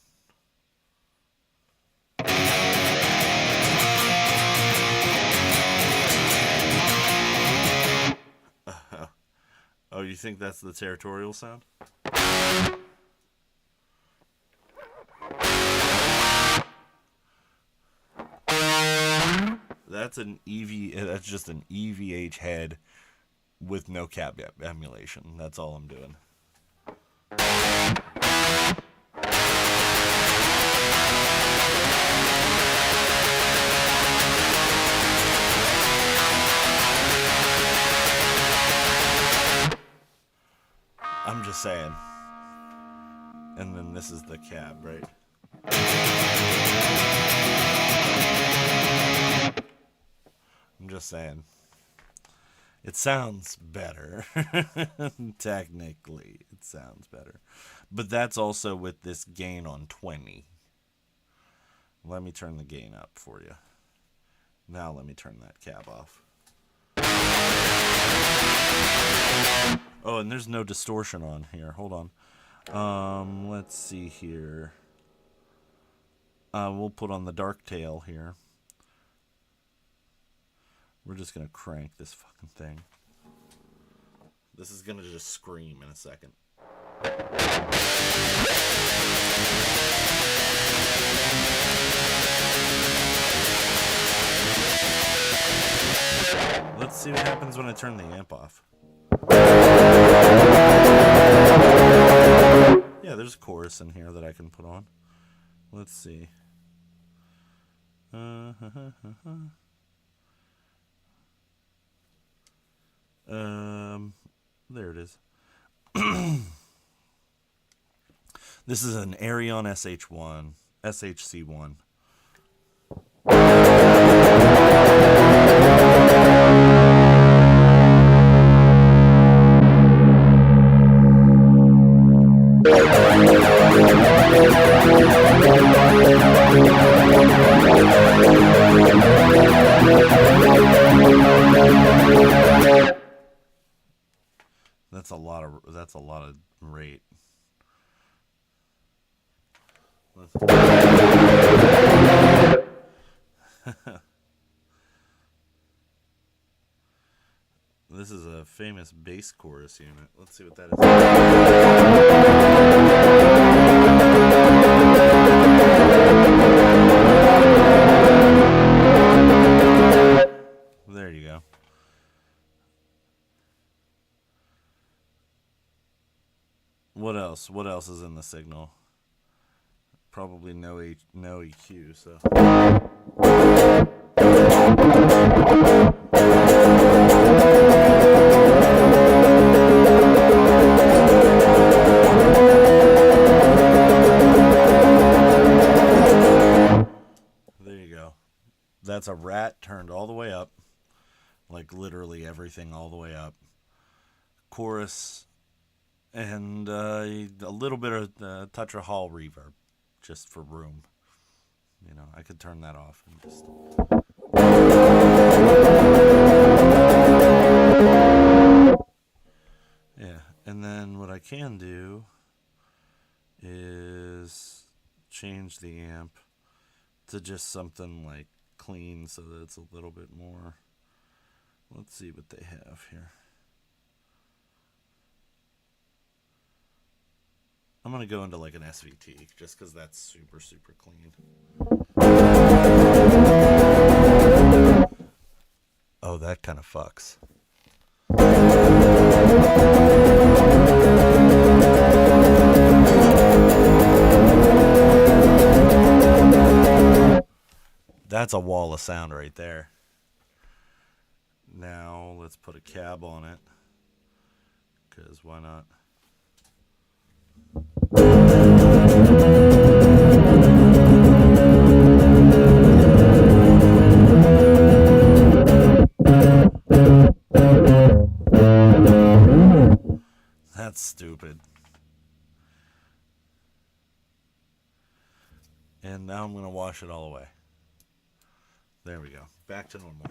Oh, you think that's the territorial sound? That's just an EVH head with no cab emulation. That's all I'm doing. I'm just saying. And then this is the cab, right? I'm just saying. It sounds better. Technically, it sounds better. But that's also with this gain on 20. Let me turn the gain up for you. Now let me turn that cab off. Oh, and there's no distortion on here. Hold on. Let's see here. We'll put on the dark tail here. We're just going to crank this fucking thing. This is going to just scream in a second. Let's see what happens when I turn the amp off. Yeah, there's a chorus in here that I can put on. Let's see. There it is. This is an Arion SH1, SHC1. That's a lot of rate. This is a famous bass chorus unit. Let's see what that is. There you go. What else? What else is in the signal? Probably no EQ, so. There you go. That's a Rat turned all the way up. Like literally everything all the way up. Chorus and a little bit of touch of hall reverb just for room. You know, I could turn that off and just. Yeah, and then what I can do is change the amp to just something like clean so that it's a little bit more. Let's see what they have here. I'm going to go into like an SVT just because that's super, super clean. Oh, that kind of fucks. That's a wall of sound right there. Now let's put a cab on it, because why not? That's stupid. And now I'm going to wash it all away. There we go. Back to normal.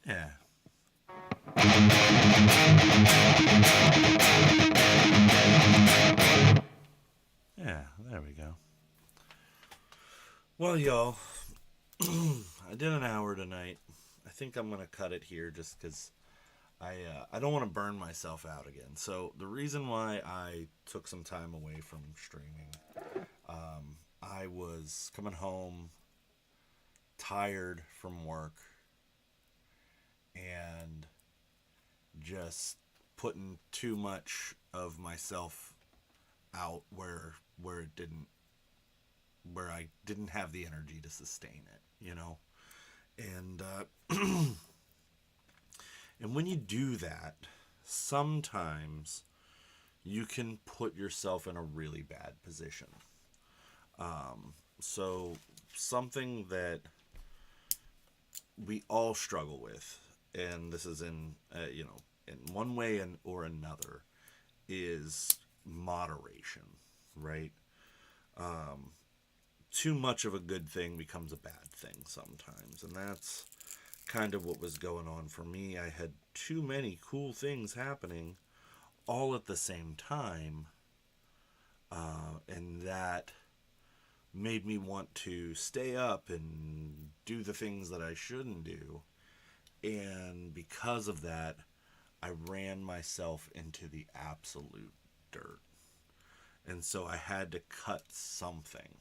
Yeah. Yeah, there we go. Well, y'all, I did an hour tonight. I think I'm going to cut it here just because I don't want to burn myself out again. So the reason why I took some time away from streaming, I was coming home tired from work and just putting too much of myself out where I didn't have the energy to sustain it, you know? And and when you do that, sometimes you can put yourself in a really bad position. So something that we all struggle with, and this is in one way or another, is moderation, right? Too much of a good thing becomes a bad thing sometimes, and that's kind of what was going on for me. I had too many cool things happening all at the same time, and that made me want to stay up and do the things that I shouldn't do. And because of that, I ran myself into the absolute dirt. And so I had to cut something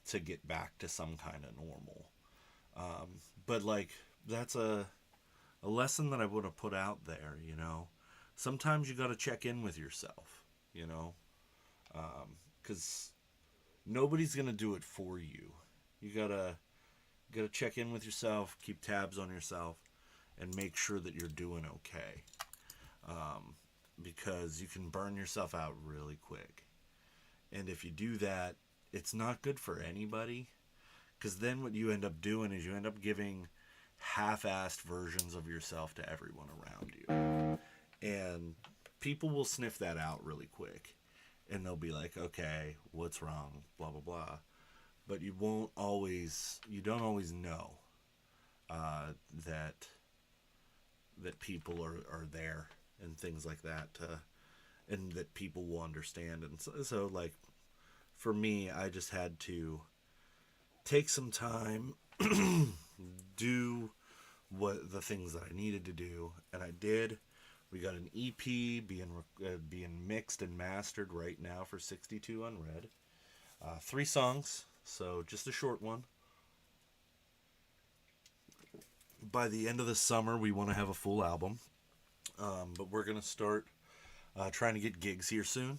to get back to some kind of normal. But like, that's a lesson that I would have put out there, you know. Sometimes you got to check in with yourself, you know, because nobody's gonna do it for you. You gotta check in with yourself, keep tabs on yourself, and make sure that you're doing okay. Because you can burn yourself out really quick, and if you do that, it's not good for anybody. Because then what you end up doing is you end up giving half-assed versions of yourself to everyone around you. And people will sniff that out really quick. And they'll be like, okay, what's wrong? Blah, blah, blah. but you don't always know uh, that people are there and things like that, and that people will understand. And so like for me, I just had to take some time, do what the things that I needed to do, and I did. We got an EP being mixed and mastered right now for 62 Unread. 3 songs, so just a short one. By the end of the summer, we want to have a full album, but we're gonna start trying to get gigs here soon.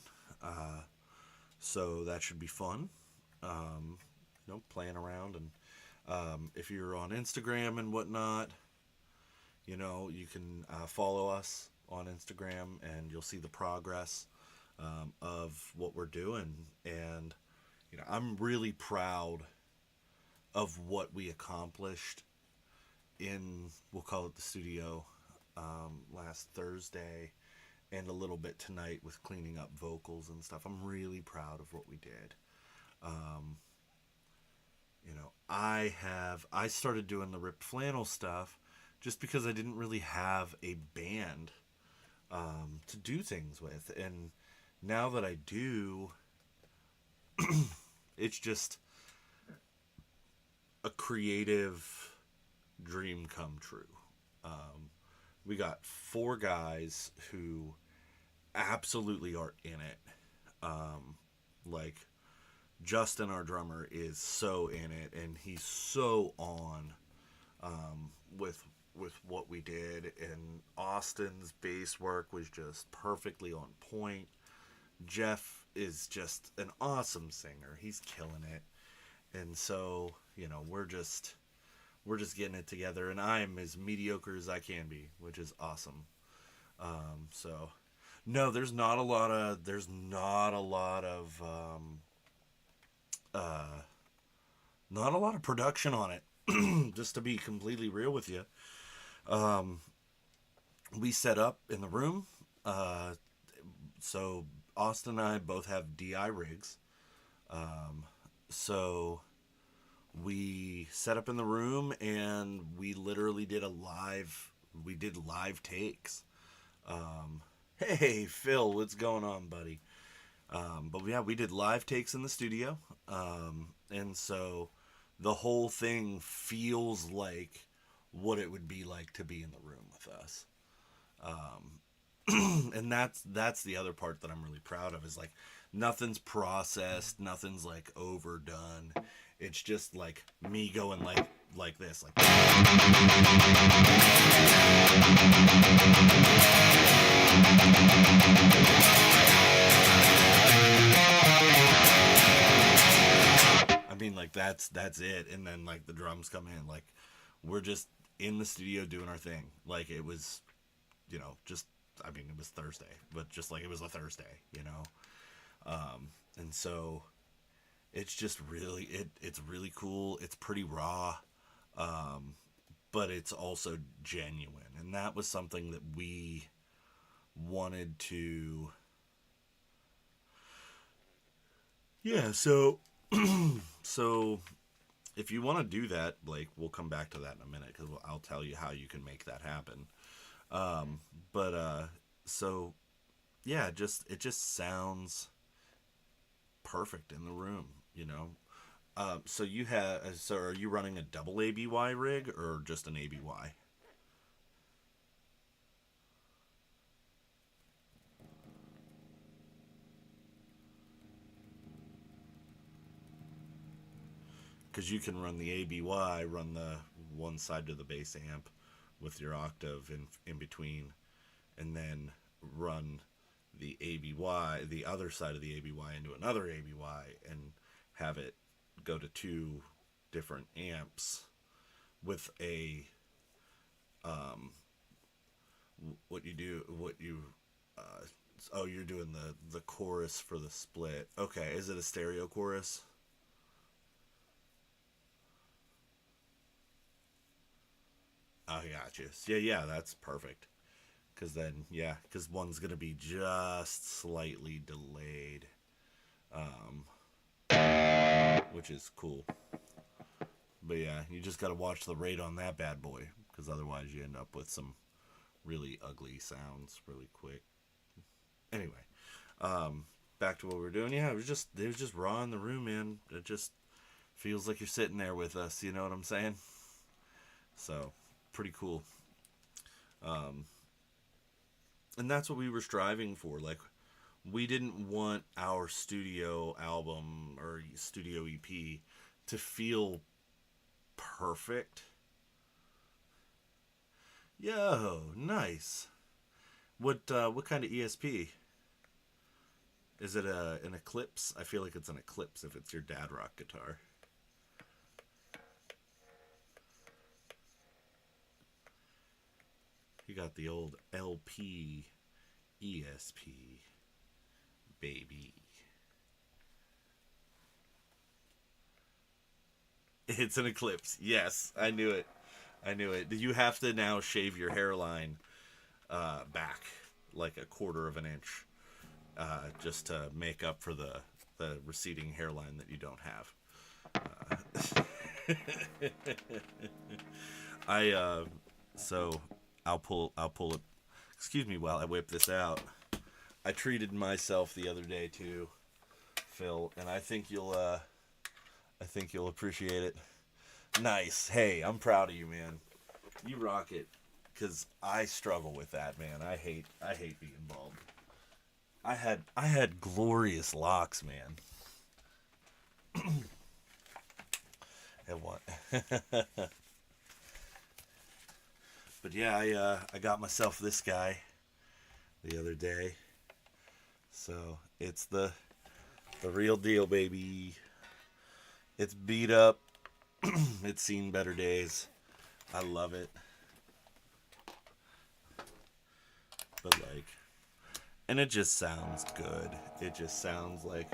So that should be fun. Playing around, and if you're on Instagram and whatnot, you can follow us on Instagram, and you'll see the progress of what we're doing. And I'm really proud of what we accomplished in, we'll call it the studio, last Thursday, and a little bit tonight with cleaning up vocals and stuff. I'm really proud of what we did. I started doing the Ripped Flannel stuff just because I didn't really have a band to do things with. And now that I do, it's just a creative dream come true. We got 4 guys who absolutely are in it. Like Justin, our drummer, is so in it, and he's so on with what we did. And Austin's bass work was just perfectly on point. Jeff is just an awesome singer. He's killing it. And so, we're just getting it together, and I'm as mediocre as I can be, which is awesome. So no, there's not a lot of not a lot of production on it. Just to be completely real with you. We set up in the room. So Austin and I both have DI rigs. So we set up in the room, and we literally did live takes. Hey Phil, what's going on, buddy? But yeah, we did live takes in the studio. And so the whole thing feels like what it would be like to be in the room with us. And that's the other part that I'm really proud of, is like nothing's processed, nothing's like overdone. It's just like me going like this, like. I mean, like that's it, and then like the drums come in, like we're just in the studio doing our thing. Like it was, just, I mean, it was Thursday, but just like it was a Thursday, and so it's just really, it's really cool. It's pretty raw, but it's also genuine, and that was something that we wanted to. Yeah, so so if you want to do that, like, we'll come back to that in a minute, because I'll tell you how you can make that happen. So yeah, it just sounds perfect in the room, So are you running a double ABY rig or just an ABY? Because you can run the ABY, run the one side to the bass amp with your octave in between, and then run the ABY, the other side of the ABY, into another ABY, and have it go to 2 different amps with a you're doing the chorus for the split. Okay, is it a stereo chorus? I got you. Yeah, that's perfect. Because one's gonna be just slightly delayed. which is cool. But yeah, you just got to watch the rate on that bad boy, because otherwise you end up with some really ugly sounds really quick. Anyway, back to what we were doing. Yeah, it was just raw in the room, man. It just feels like you're sitting there with us. You know what I'm saying? So pretty cool. Um, and that's what we were striving for. Like, we didn't want our studio album or studio EP to feel perfect. Yo, nice. What kind of ESP? Is it an Eclipse? I feel like it's an Eclipse if it's your dad rock guitar. You got the old LP ESP, baby. It's an Eclipse. Yes, I knew it. I knew it. You have to now shave your hairline back like a quarter of an inch just to make up for the receding hairline that you don't have. So I'll pull it. Excuse me while I whip this out. I treated myself the other day too, Phil, and I think you'll appreciate it. Nice. Hey, I'm proud of you, man. You rock it. Cause I struggle with that, man. I hate being bald. I had glorious locks, man. And what? But yeah, I got myself this guy the other day. So it's the real deal, baby. It's beat up. It's seen better days. I love it. But like, and it just sounds good. It just sounds like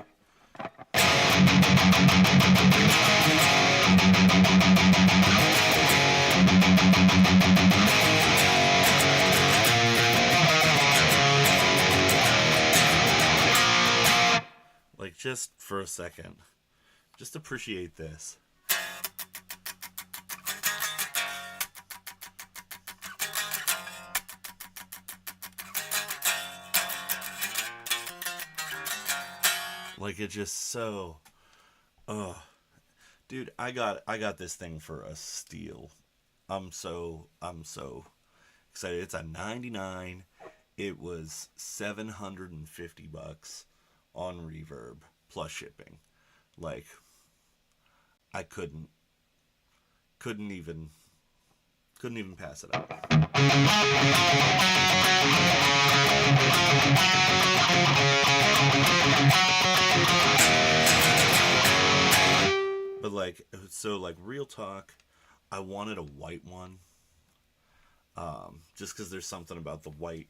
just for a second, just appreciate this. Like, it's just so, dude, I got this thing for a steal. I'm so excited. It's a 99. It was $750 on Reverb plus shipping. Like, I couldn't even pass it up. But like, so like, real talk, I wanted a white one. Just because there's something about the white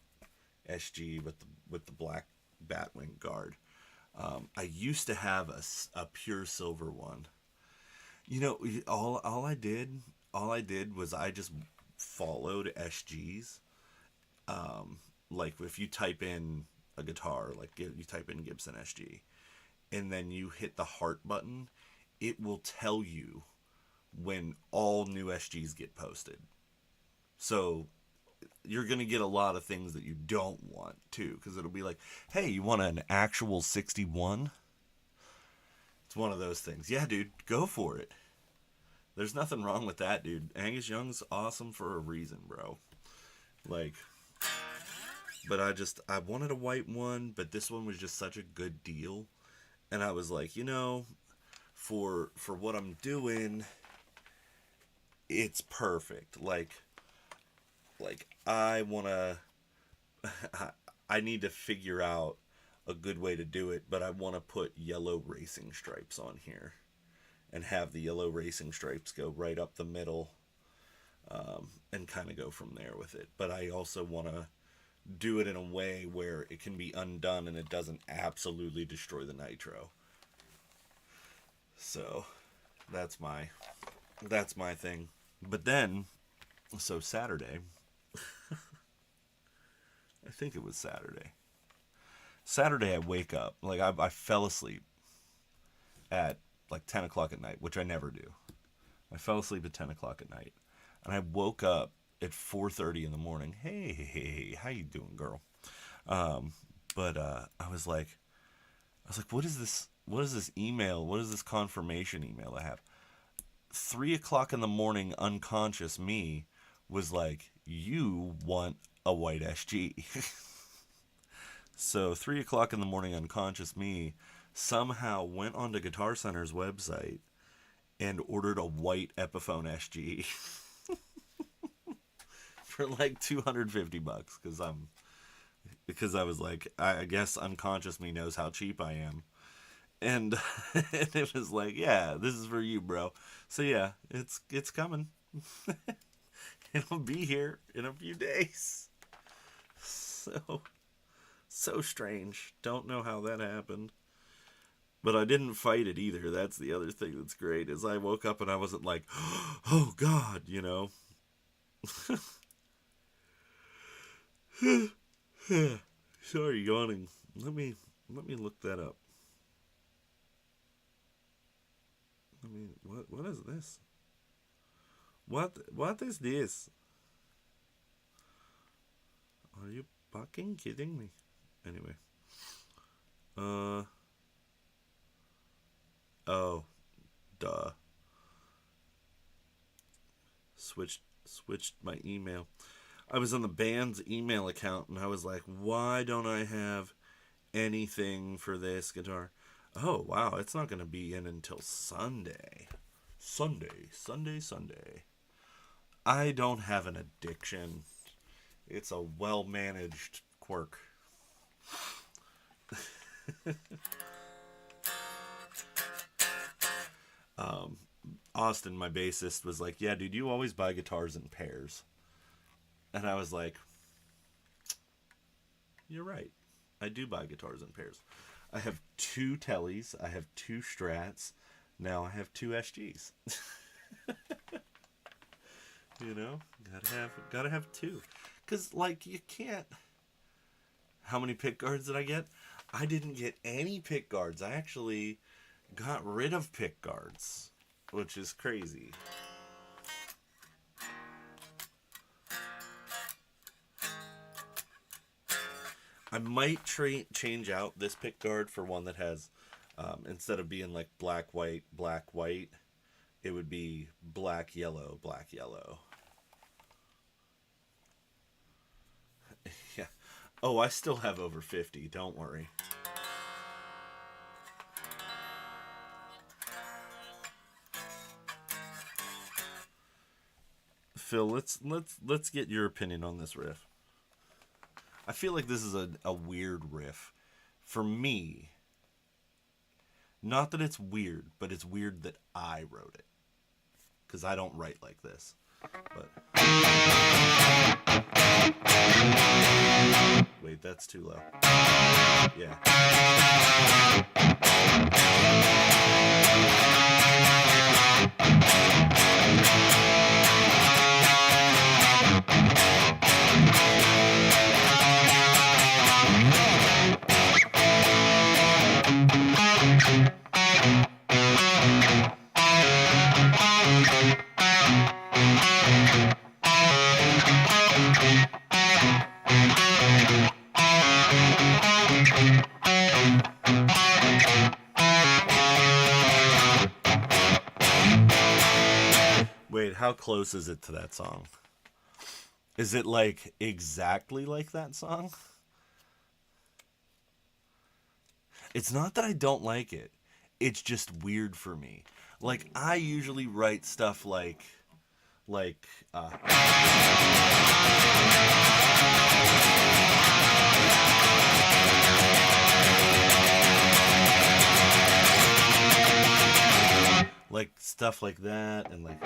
SG with the black Batwing guard. I used to have a pure silver one. You know, all I did was I just followed SGs. Like, if you type in a guitar, like you type in Gibson SG, and then you hit the heart button, it will tell you when all new SGs get posted. So you're going to get a lot of things that you don't want too, because it'll be like, hey, you want an actual 61? It's one of those things. Yeah, dude, go for it. There's nothing wrong with that, dude. Angus Young's awesome for a reason, bro. Like, but I wanted a white one, but this one was just such a good deal. And I was like, you know, for what I'm doing, it's perfect. Like I need to figure out a good way to do it, but I want to put yellow racing stripes on here and have the yellow racing stripes go right up the middle, and kind of go from there with it. But I also want to do it in a way where it can be undone and it doesn't absolutely destroy the nitro. So that's my thing. But then, so Saturday, I think it was Saturday I wake up, like I fell asleep at like 10 o'clock at night, which I never do. I fell asleep at 10 o'clock at night, and I woke up at 4:30 in the morning. Hey, how you doing, girl? But I was like, what is this? What is this email? What is this confirmation email I have? 3 o'clock in the morning, unconscious me was like, you want a white SG. So 3 o'clock in the morning, unconscious me somehow went onto Guitar Center's website and ordered a white Epiphone SG for like $250 because I was like, I guess unconscious me knows how cheap I am. And, and it was like, yeah, this is for you, bro. So yeah, it's coming. It'll be here in a few days. So strange. Don't know how that happened. But I didn't fight it either. That's the other thing that's great, is I woke up and I wasn't like, oh God, you know. Sorry, yawning. Let me look that up. What is this? What is this? Are you fucking kidding me? Anyway. Oh, duh. Switched my email. I was on the band's email account and I was like, why don't I have anything for this guitar? Oh, wow, it's not going to be in until Sunday. Sunday. I don't have an addiction. It's a well-managed quirk. Austin, my bassist, was like, yeah, dude, you always buy guitars in pairs. And I was like, you're right. I do buy guitars in pairs. I have 2 Tellys. I have 2 Strats. Now I have 2 SGs. You know, gotta have 2. Cause like you can't. How many pick guards did I get? I didn't get any pick guards. I actually got rid of pick guards, which is crazy. I might change out this pick guard for one that has, instead of being like black, white, it would be black, yellow. Yeah. Oh, I still have over 50. Don't worry. Phil, let's get your opinion on this riff. I feel like this is a weird riff. For me, not that it's weird, but it's weird that I wrote it. Because I don't write like this. But wait, that's too low. Yeah. Wait, how close is it to that song? Is it like exactly like that song? It's not that I don't like it. It's just weird for me. Like, I usually write stuff like stuff like that, and like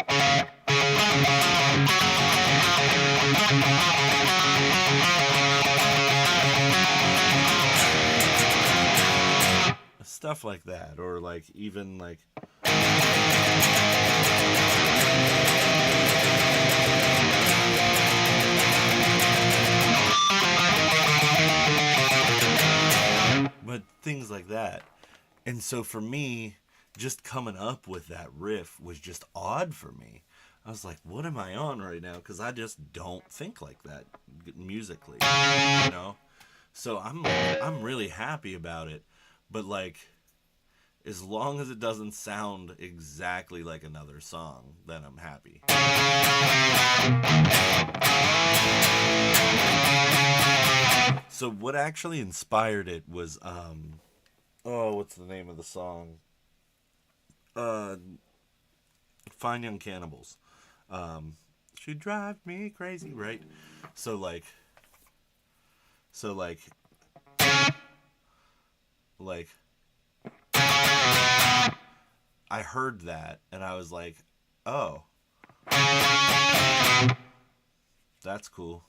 stuff like that, or like even like but things like that. And so for me, just coming up with that riff was just odd for me. I was like, what am I on right now? Because I just don't think like that musically, you know? So I'm really happy about it. But like, as long as it doesn't sound exactly like another song, then I'm happy. So what actually inspired it was oh, what's the name of the song? Uh Fine Young Cannibals. She drive me crazy, right? So like so like I heard that and I was like, "Oh, that's cool."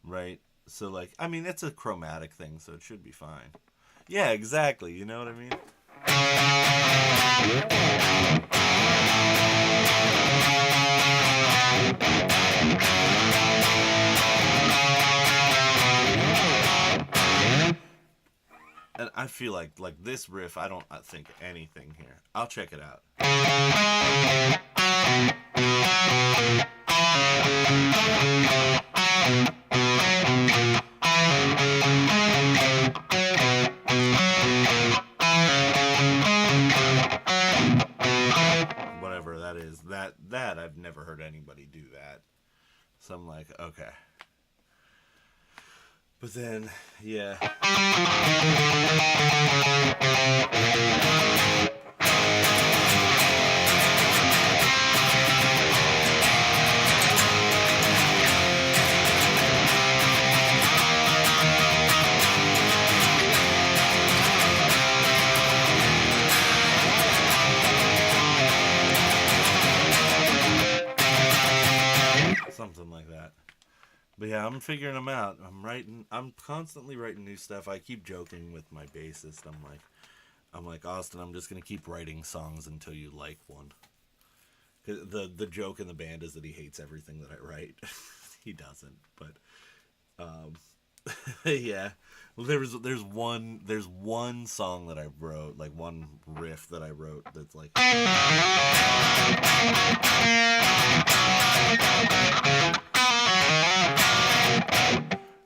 Right? So like I mean, it's a chromatic thing, so it should be fine. Yeah, exactly. You know what I mean? And I feel like this riff, I don't think anything here. I'll check it out. Whatever that is, that I've never heard anybody do that. So I'm like, okay. But then, yeah. Something like that. But yeah, I'm figuring them out. I'm constantly writing new stuff. I keep joking with my bassist. I'm like Austin, I'm just gonna keep writing songs until you like one. 'Cause the joke in the band is that he hates everything that I write. He doesn't, but um, yeah. Well, there's one song that I wrote, like one riff that I wrote that's like.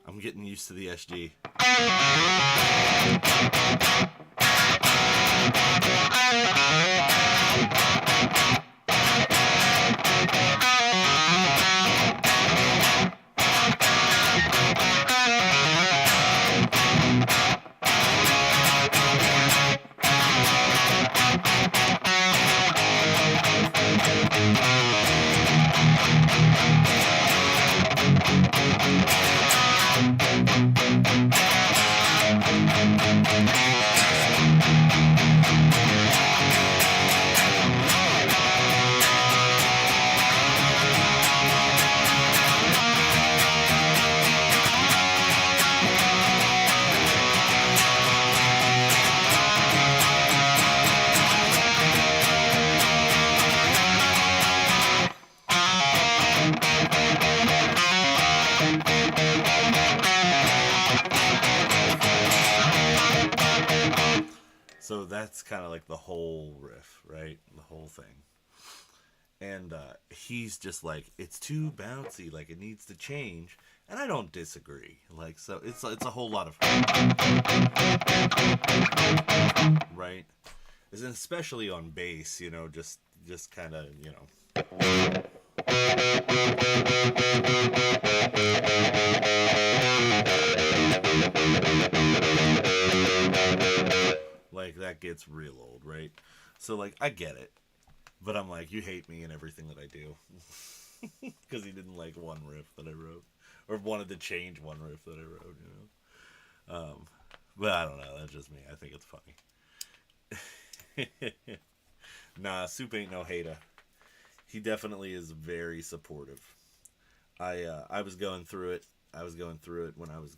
I'm getting used to the SG. So that's kind of like the whole riff, right? The whole thing. And he's just like, it's too bouncy, like it needs to change. And I don't disagree. Like, so it's a whole lot of right, and especially on bass, just kind of, like that gets real old, right? So like I get it, but I'm like, you hate me and everything that I do because he didn't like one riff that I wrote or wanted to change one riff that I wrote. But I don't know. That's just me. I think it's funny. Nah, Soup ain't no hater. He definitely is very supportive. I was going through it. I was going through it when I was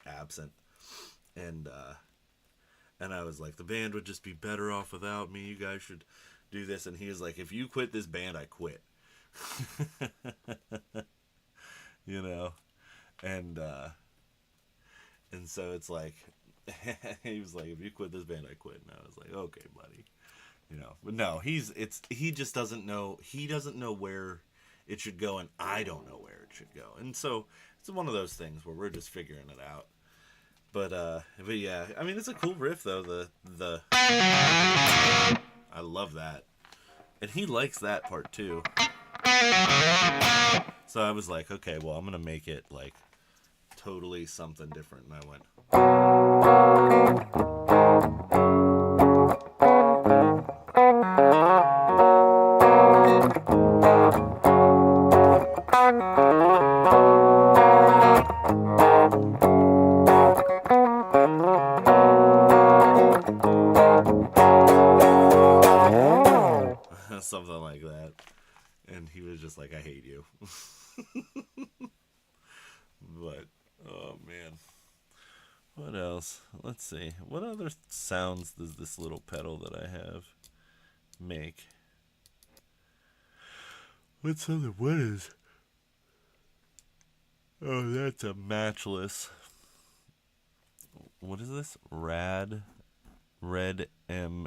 absent, and I was like, the band would just be better off without me. You guys should do this. And he was like, if you quit this band, I quit. you know, and so it's like, He was like, if you quit this band, I quit. And I was like, okay, buddy. You know, but no, he just doesn't know. He doesn't know where it should go, and I don't know where it should go. And so it's one of those things where we're just figuring it out. But yeah, I mean, it's a cool riff though. The I love that, and he likes that part too. So I was like, okay, well, I'm gonna make it like totally something different, and I went. Something like that. And he was just like, I hate you. But, oh man. What else? Let's see. What other sounds does this little pedal that I have make? What is? Oh, that's a matchless. What is this? Red MAV.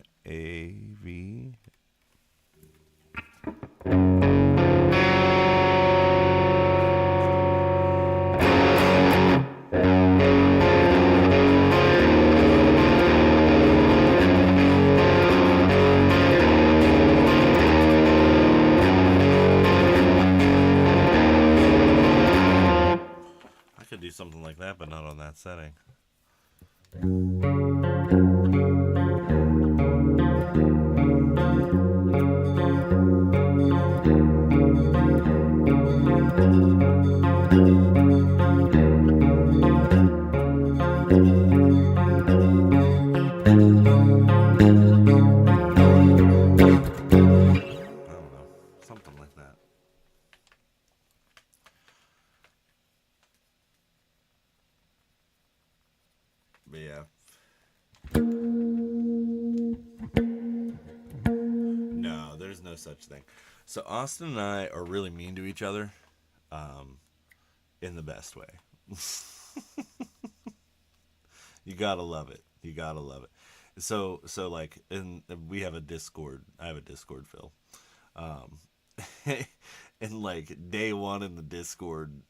I could do something like that, but not on that setting. But yeah. No, there's no such thing. So Austin and I are really mean to each other, in the best way. You gotta love it. You gotta love it. So like, we have a Discord. I have a Discord, Phil. And like day one in the Discord,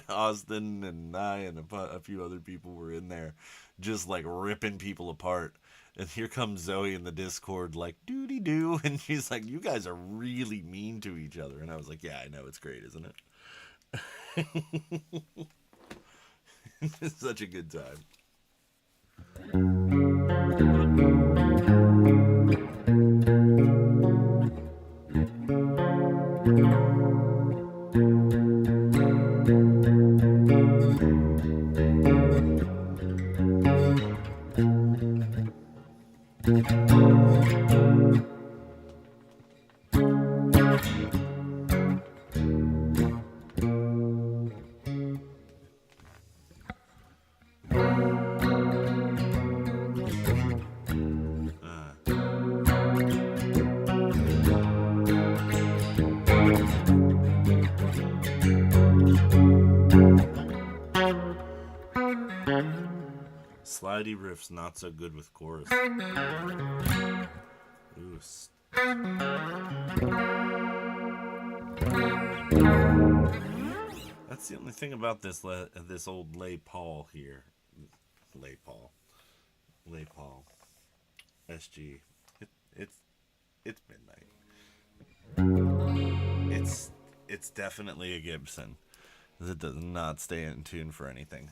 Austin and I and a few other people were in there just like ripping people apart. And here comes Zoe in the Discord like, doody-doo. And she's like, you guys are really mean to each other. And I was like, yeah, I know. It's great, isn't it? It's such a good time. Slidey riffs not so good with chorus. Ooh. That's the only thing about this old Les Paul here. Les Paul SG. It's midnight. It's definitely a Gibson. It does not stay in tune for anything.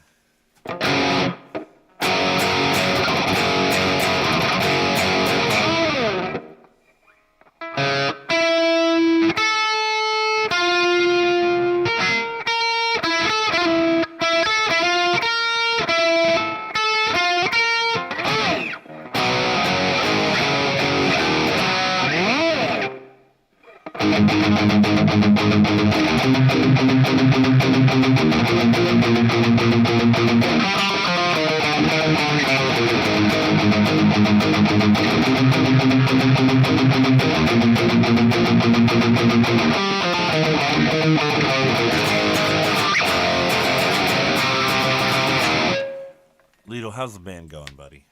how's the band going, buddy?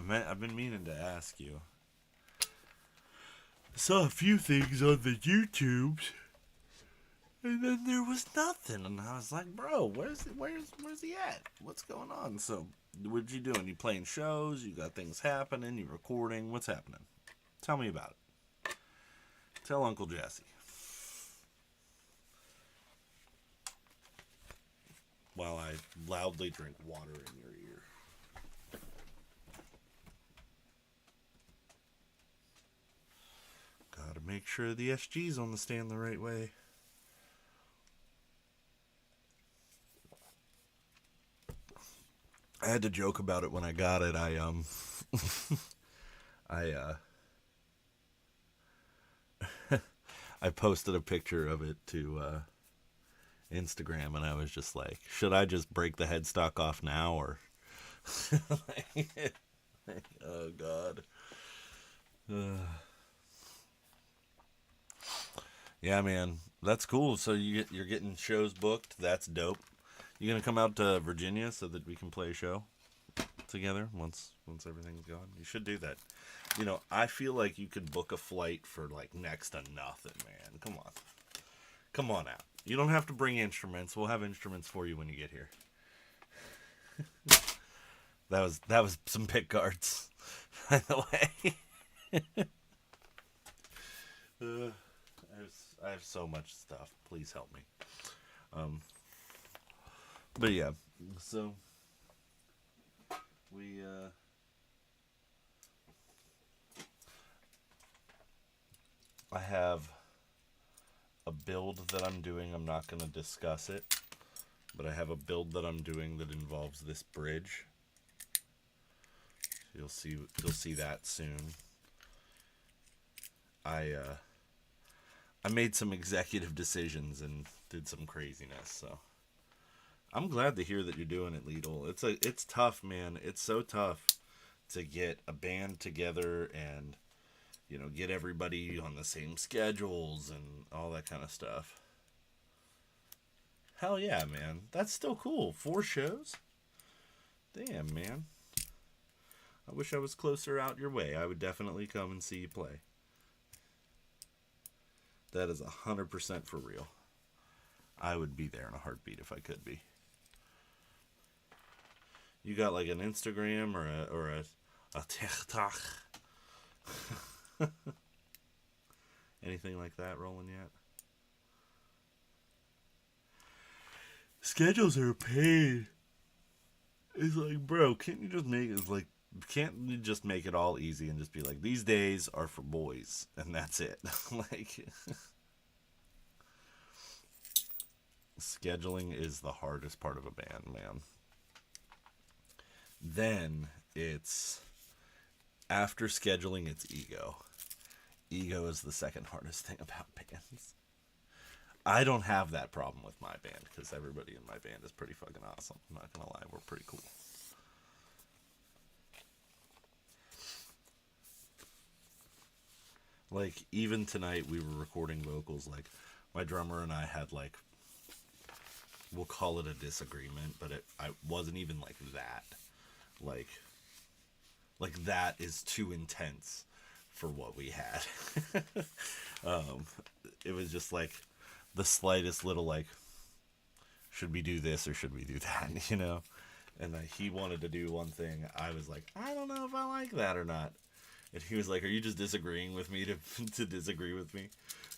I've been meaning to ask you. I saw a few things on the YouTubes, and then there was nothing, and I was like, "Bro, where's he at? What's going on?" So, what you doing? You playing shows? You got things happening? You recording? What's happening? Tell me about it. Tell Uncle Jesse. While I loudly drink water in your ear. Gotta make sure the SG's on the stand the right way. I had to joke about it when I got it. I I posted a picture of it to Instagram, and I was just like, should I just break the headstock off now, or oh god. Yeah, man, that's cool. So you're getting shows booked. That's dope. You gonna come out to Virginia so that we can play a show together once everything's gone? You should do that. You know, I feel like you could book a flight for like next to nothing, man. Come on out. You don't have to bring instruments. We'll have instruments for you when you get here. that was some pick cards, by the way. I have so much stuff. Please help me. But yeah, so we I have a build that I'm doing. I'm not going to discuss it, but I have a build that I'm doing that involves this bridge. You'll see that soon. I made some executive decisions and did some craziness, so I'm glad to hear that you're doing it, Lidl. It's tough, man. It's so tough to get a band together and, you know, get everybody on the same schedules and all that kind of stuff. Hell yeah, man. That's still cool. 4 shows? Damn, man. I wish I was closer out your way. I would definitely come and see you play. That is 100% for real. I would be there in a heartbeat if I could be. You got like an Instagram or a TikTok? Anything like that rolling yet? Schedules are a pain. It's like, bro, can't you just make it all easy and just be like, these days are for boys and that's it? Like, scheduling is the hardest part of a band, man. Then it's after scheduling, it's ego. Ego is the second hardest thing about bands. I don't have that problem with my band because everybody in my band is pretty fucking awesome. I'm not gonna lie, we're pretty cool. Like, even tonight we were recording vocals. Like, my drummer and I had, like, we'll call it a disagreement, but I wasn't even like that. Like that is too intense for what we had. It was just like the slightest little, like, should we do this or should we do that, you know? And he wanted to do one thing. I was like, I don't know if I like that or not. And he was like, are you just disagreeing with me to disagree with me?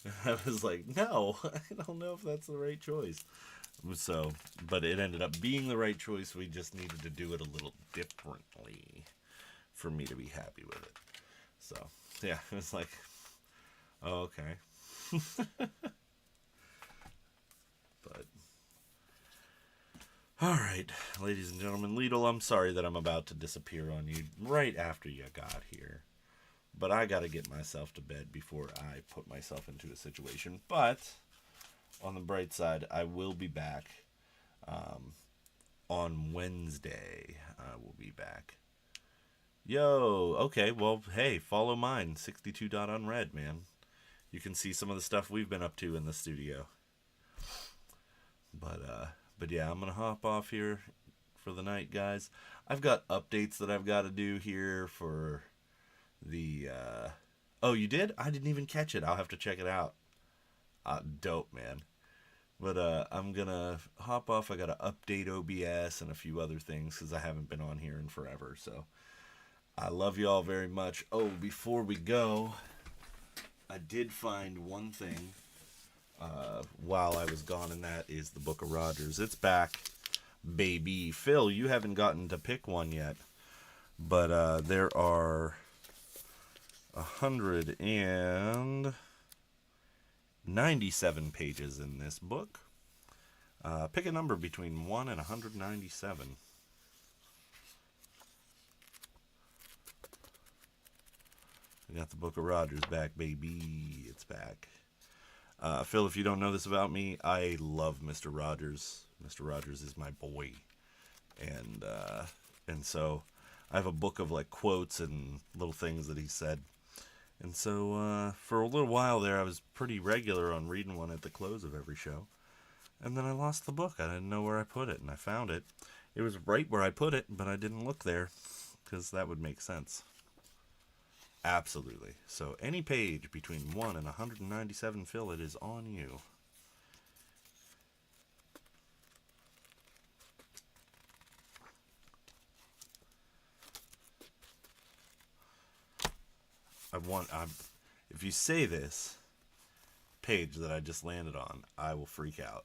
And I was like, no, I don't know if that's the right choice. So, but it ended up being the right choice. We just needed to do it a little differently for me to be happy with it. So, yeah, it was like, oh, okay. But, alright, ladies and gentlemen, Lidl, I'm sorry that I'm about to disappear on you right after you got here. But I gotta get myself to bed before I put myself into a situation. But on the bright side, I will be back on Wednesday. I will be back. Yo, okay, well, hey, follow mine, 62.unread, man. you can see some of the stuff we've been up to in the studio. But yeah, I'm gonna hop off here for the night, guys. I've got updates that I've got to do here for the. Oh, you did? I didn't even catch it. I'll have to check it out. Dope, man. But I'm gonna hop off. I gotta update OBS and a few other things because I haven't been on here in forever. So I love you all very much. Oh, before we go, I did find one thing while I was gone, and that is the Book of Rogers. It's back, baby. Phil, you haven't gotten to pick one yet, but there are 197 pages in this book. Pick a number between 1 and 197. We got the Book of Rogers back, baby. It's back. Phil, if you don't know this about me, I love Mr. Rogers. Mr. Rogers is my boy. And so I have a book of like quotes and little things that he said. And so for a little while there, I was pretty regular on reading one at the close of every show. And then I lost the book. I didn't know where I put it, and I found it. It was right where I put it, but I didn't look there, because that would make sense. Absolutely. So any page between 1 and 197, Phil, it is on you. If you say this page that I just landed on, I will freak out.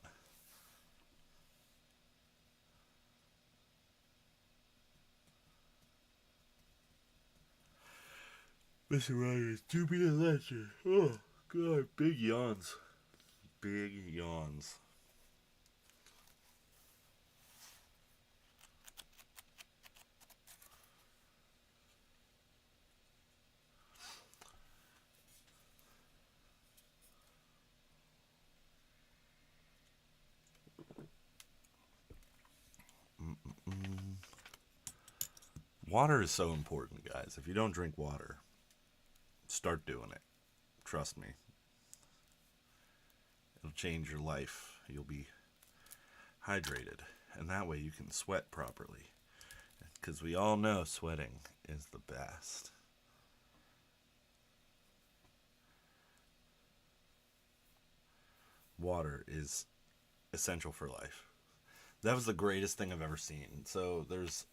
Mr. Rogers, do me a lecture. Oh, God, big yawns. Big yawns. Water is so important, guys. If you don't drink water, start doing it. Trust me. It'll change your life. You'll be hydrated. And that way you can sweat properly. Because we all know sweating is the best. Water is essential for life. That was the greatest thing I've ever seen. So there's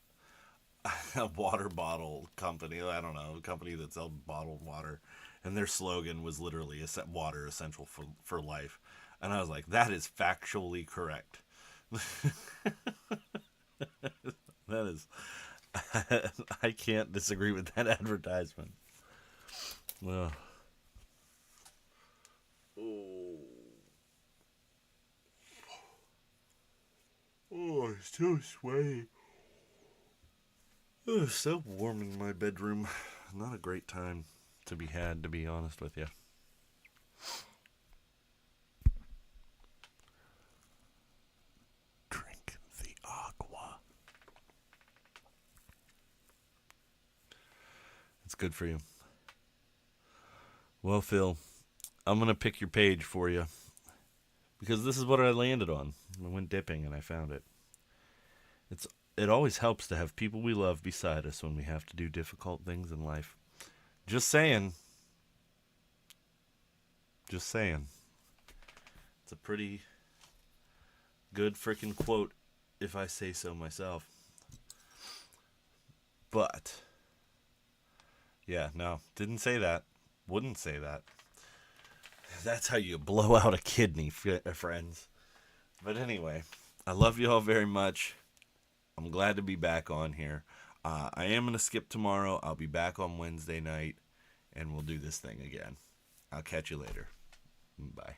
a water bottle company, I don't know, a company that sells bottled water, and their slogan was literally water essential for life. And I was like, that is factually correct. That is, I can't disagree with that advertisement. Well, oh, it's so sweaty. Oh, it's so warm in my bedroom. Not a great time to be had, to be honest with you. Drink the aqua. It's good for you. Well, Phil, I'm going to pick your page for you. Because this is what I landed on. I went dipping and I found it. It always helps to have people we love beside us when we have to do difficult things in life. Just saying. Just saying. It's a pretty good freaking quote, if I say so myself. But, yeah, no, didn't say that. Wouldn't say that. That's how you blow out a kidney, friends. But anyway, I love you all very much. I'm glad to be back on here. I am going to skip tomorrow. I'll be back on Wednesday night, and we'll do this thing again. I'll catch you later. Bye.